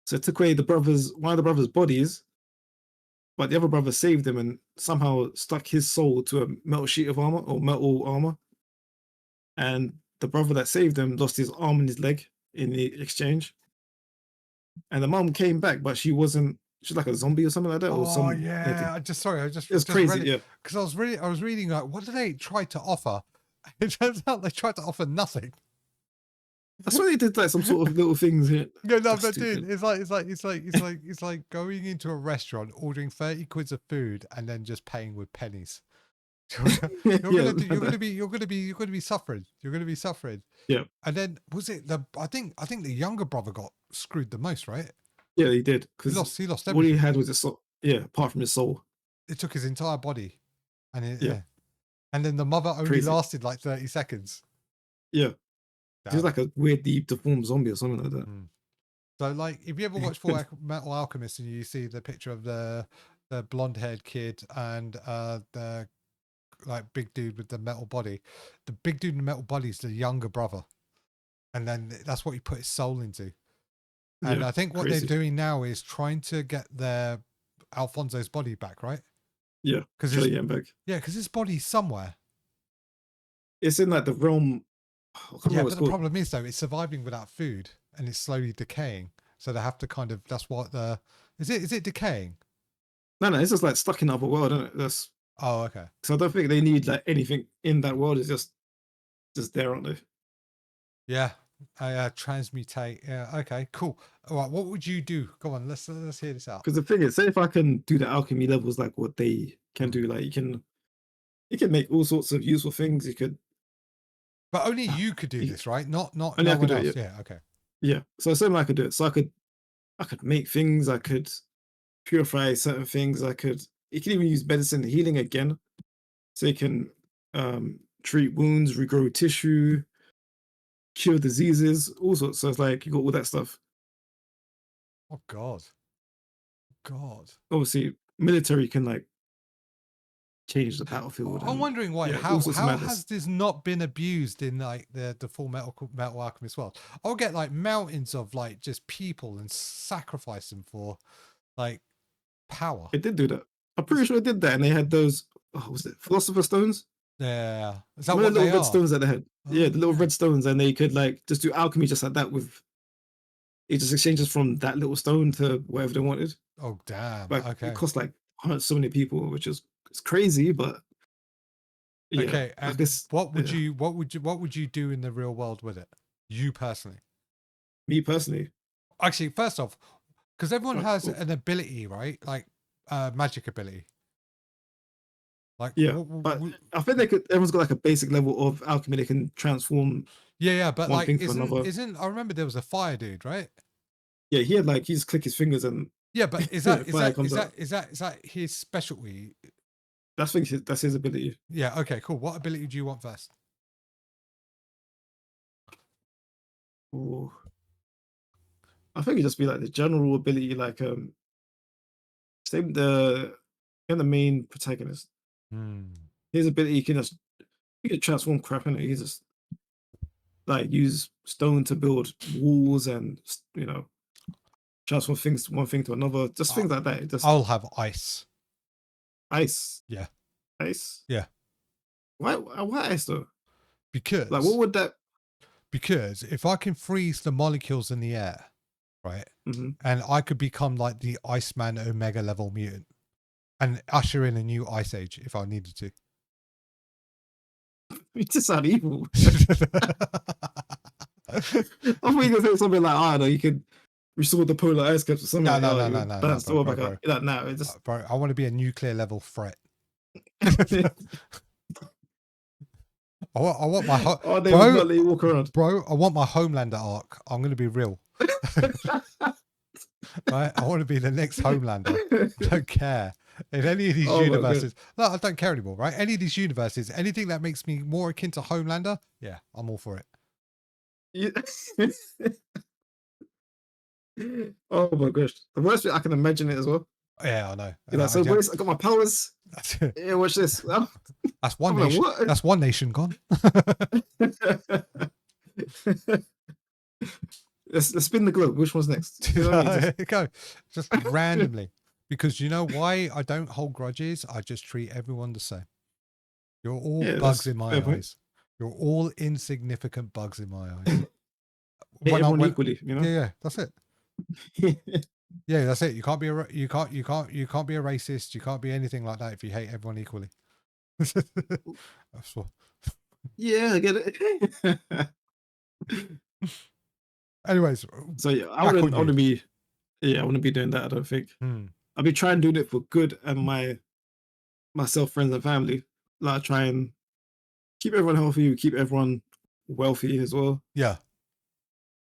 So it took away one of the brothers' bodies, but the other brother saved him and somehow stuck his soul to a metal sheet of armor or metal armor. And the brother that saved him lost his arm and his leg in the exchange. And the mom came back, but she wasn't. She's like a zombie or something like that, or Oh some. yeah, I just sorry, I It was just read crazy, it yeah. because I was reading like, what do they try to offer? It turns out they tried to offer nothing. I swear they did like some sort of little things here. No, no, That's but dude, stupid. it's like going into a restaurant, ordering 30 quids of food, and then just paying with pennies. Yeah, like that. You're gonna be suffering. You're gonna be suffering. Yeah, And then was it the I think the younger brother got screwed the most, right? yeah, he did because He lost what he everything. had was his soul. Yeah, apart from his soul. It took his entire body, and Yeah, and then the mother only crazy. lasted like 30 seconds. Yeah, he was Damn. like a weirdly deformed zombie or something like Mm. So like, if you ever watch Full that. Metal Alchemist and you see the picture of the blonde haired kid and the like big dude with the metal body, the big dude in the metal body is the younger brother, and then that's what he put his soul into. And Yeah, I think what they're crazy. doing now is trying to get their Alfonso's body back, right? Yeah, Because try to his get him back. because his body's somewhere. It's in like the realm. I can't remember Yeah, what but it's the called. problem is though, it's surviving without food and it's slowly decaying. So they have to kind of that's what the is it decaying? No, no, it's just like stuck in another world, isn't it? That's Oh, okay. so I don't think they need like anything in that world. It's just there, aren't they? Yeah. Transmutate. Yeah. Okay. Cool. All right. What would you do? Go on. Let's hear this out. Because the thing is, say if I can do the alchemy levels like what they can Hmm. do, like you can make all sorts of useful things. You could But only you could do you, this, right? Not only no I could one do it. Yeah, else. Yeah. Okay. yeah. So certainly I could do it. So I could make things. I could purify certain things. I could. You can even use medicine healing again, so you can treat wounds, regrow tissue, cure diseases, all sorts. So it's like you got all that stuff. Oh God. God. Obviously, military can like change the battlefield I'm and wondering why. yeah, all sorts of How has madness. this not been abused in like the full metal alchemist world? I'll get like mountains of like just people and sacrifice them for like power. It did do that. I'm It's, pretty sure it did that, and they had those. Oh, was it Philosopher Stones? yeah. Is that Remember what the they little red are? stones that they had? Oh Yeah, the little yeah. red stones, and they could like just do alchemy just like that with it just exchanges from that little stone to whatever they wanted. Oh damn. Like it Okay. cost like so many people, which is it's crazy, but yeah, Okay. I And guess yeah. what would you do in the real world with it? You personally. Me personally, Actually, first off, because everyone like has oh, an ability, right? Like magic ability. Like yeah, but I think they could. Everyone's got like a basic level of alchemy. They can transform yeah, but one like thing to another. isn't I remember there was a fire dude, right? Yeah, he had like he just click his fingers and Yeah, but fire comes out. is that his specialty? That's his ability. Yeah, okay, cool. What ability do you want first? Ooh. I think it'd just be like the general ability, like same the main protagonist. Hmm. His ability he can transform crap in it. He just like use stone to build walls and transform things one thing to another. Just I- things like that. Just I'll have ice. ice, Yeah. ice. Yeah. Why ice though? Like what Because would that? if I can freeze the molecules in the air, right? Mhm. And I could become like the Iceman Omega level mutant and usher in a new ice age if I needed to. It just sound evil. I thought you were gonna say something like I don't know. You could restore the polar ice caps or something. No, You balance the bro, world bro, back out. bro, Like, no, it just. bro. I want to be a nuclear level threat. I want my Oh, they would bro, not let you walk around. bro. I want my Homelander arc. I'm gonna be real, right? I want to be the next Homelander. I don't care in any of these Oh my god. universes. No, I don't care anymore, right? Any of these universes, anything that makes me more akin to Homelander, yeah, I'm all for it. You- oh my gosh. The worst bit, I can imagine it as well. Yeah, I know. You're like, so boys, I got my powers. That's, Yeah, watch this. that's one I'm like, nation. what? That's one nation gone. let's spin the globe. Which one's next? You know what I mean? There you go. Just randomly. Because you know why I don't hold grudges? I just treat everyone the same. You're all Yeah, bugs that's in my fair point. eyes. You're all insignificant bugs in my eyes. Hate When I everyone when equally, you know? yeah, that's it. Yeah, that's it. You can't be a you can't be a racist. You can't be anything like that if you hate everyone equally. That's what. Yeah, I get it. Anyways, So yeah, back on I you. wouldn't be yeah, I wouldn't be doing that, I don't think. Hmm. I'll be trying doing it for good and myself, friends and family. Like try and keep everyone healthy, keep everyone wealthy as well. Yeah.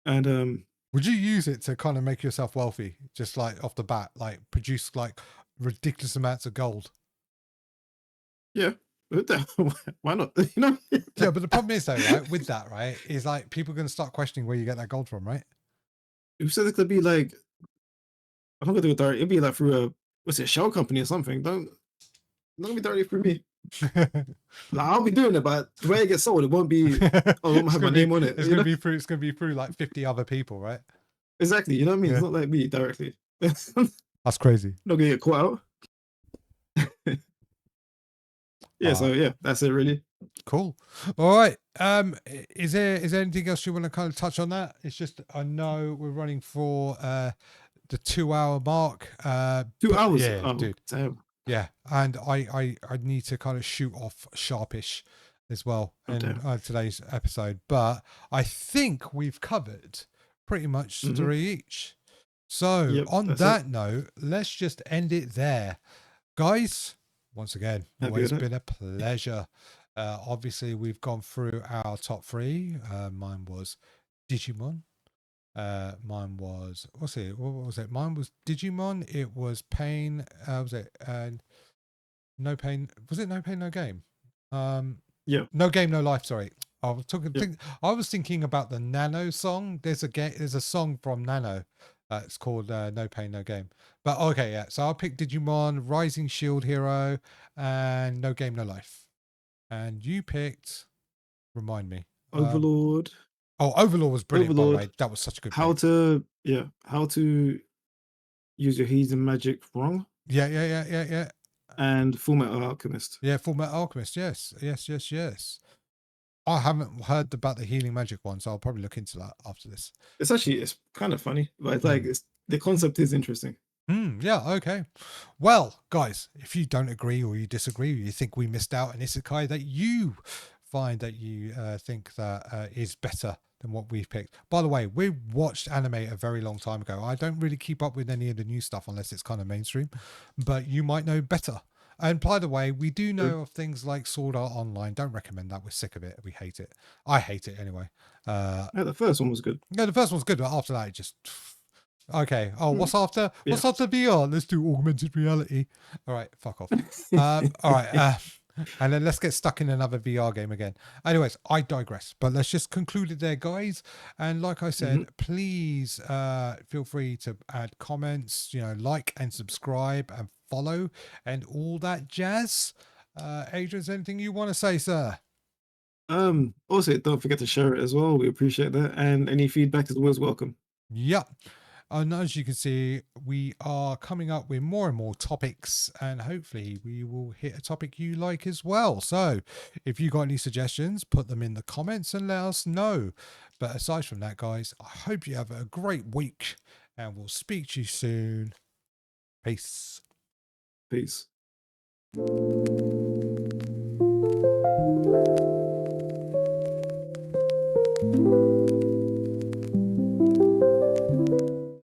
And Would you use it to kind of make yourself wealthy, just like off the bat, like produce like ridiculous amounts of gold? yeah, why not? You know? Yeah, but the problem is though, right? With that, right, is like people are going to start questioning where you get that gold from, right? You said it could be like I'm not gonna do it direct. It'd be like through a what's it, a shell company or something. Don't not gonna be directly through me. Like, I'll be doing it, but the way it gets sold, it won't be. Oh, I won't it's have my gonna be name on it. it's You gonna know be through it's gonna be through like 50 other people, right? exactly. You know what I mean? It's Yeah, not like me directly. that's crazy. Not gonna get caught out. Yeah. Uh, So yeah, that's it really. cool. All right. Is there anything else you want to kind of touch on that? It's just I know we're running for the 2 hour mark. 2 hours. Yeah, Oh dude. damn. Yeah, and I need to kind of shoot off sharpish as well Oh in damn. today's episode, but I think we've covered pretty much Mm-hmm. 3 each. So Yep. on That's it. that note, let's just end it there, guys. Once again, Happy always with it. been a pleasure. Obviously, we've gone through our top 3. Mine was Digimon. Mine was what was it? Mine was Digimon. It was Pain. Was it No Pain? Was it No Pain No Game? Yeah. No Game No Life. Sorry, I was talking. Yep. I was thinking about the Nano song. There's a song from Nano. It's called No Pain No Game. But okay, yeah. So I'll pick Digimon, Rising Shield Hero, and No Game No Life. And you picked. Remind me. Overlord. Oh, Overlord was brilliant. By the way, Overlord. that was such a good How pick. to how to use your heathen magic wrong, Yeah. and Full Metal Alchemist. Yeah, Full Metal Alchemist. Yes. I haven't heard about the healing magic one, so I'll probably look into that after this. It's kind of funny, but it's like the concept is interesting. Yeah, okay. Well, guys, if you don't agree or you disagree, or you think we missed out an isekai that you find that you think that is better than what we've picked. By the way, we watched anime a very long time ago. I don't really keep up with any of the new stuff unless it's kind of mainstream, but you might know better. And by the way, we do True. know of things like Sword Art Online. Don't recommend that. We're sick of it. We hate it. I hate it anyway. Yeah, the first one was good. No, the first one's good, but after that, it just okay. Oh, what's after? Yeah. What's after VR? Let's do augmented reality. All right, fuck off. All right, and then let's get stuck in another VR game again. Anyways, I digress. But let's just conclude it there, guys. And like I said, please feel free to add comments. Like and subscribe and follow and all that jazz. Adrian, is there anything you want to say, sir? Also, don't forget to share it as well. We appreciate that, and any feedback is always welcome. Yep. And as you can see, we are coming up with more and more topics, and hopefully we will hit a topic you like as well. So if you got any suggestions, put them in the comments and let us know. But aside from that, guys, I hope you have a great week, and we'll speak to you soon. Peace. Peace.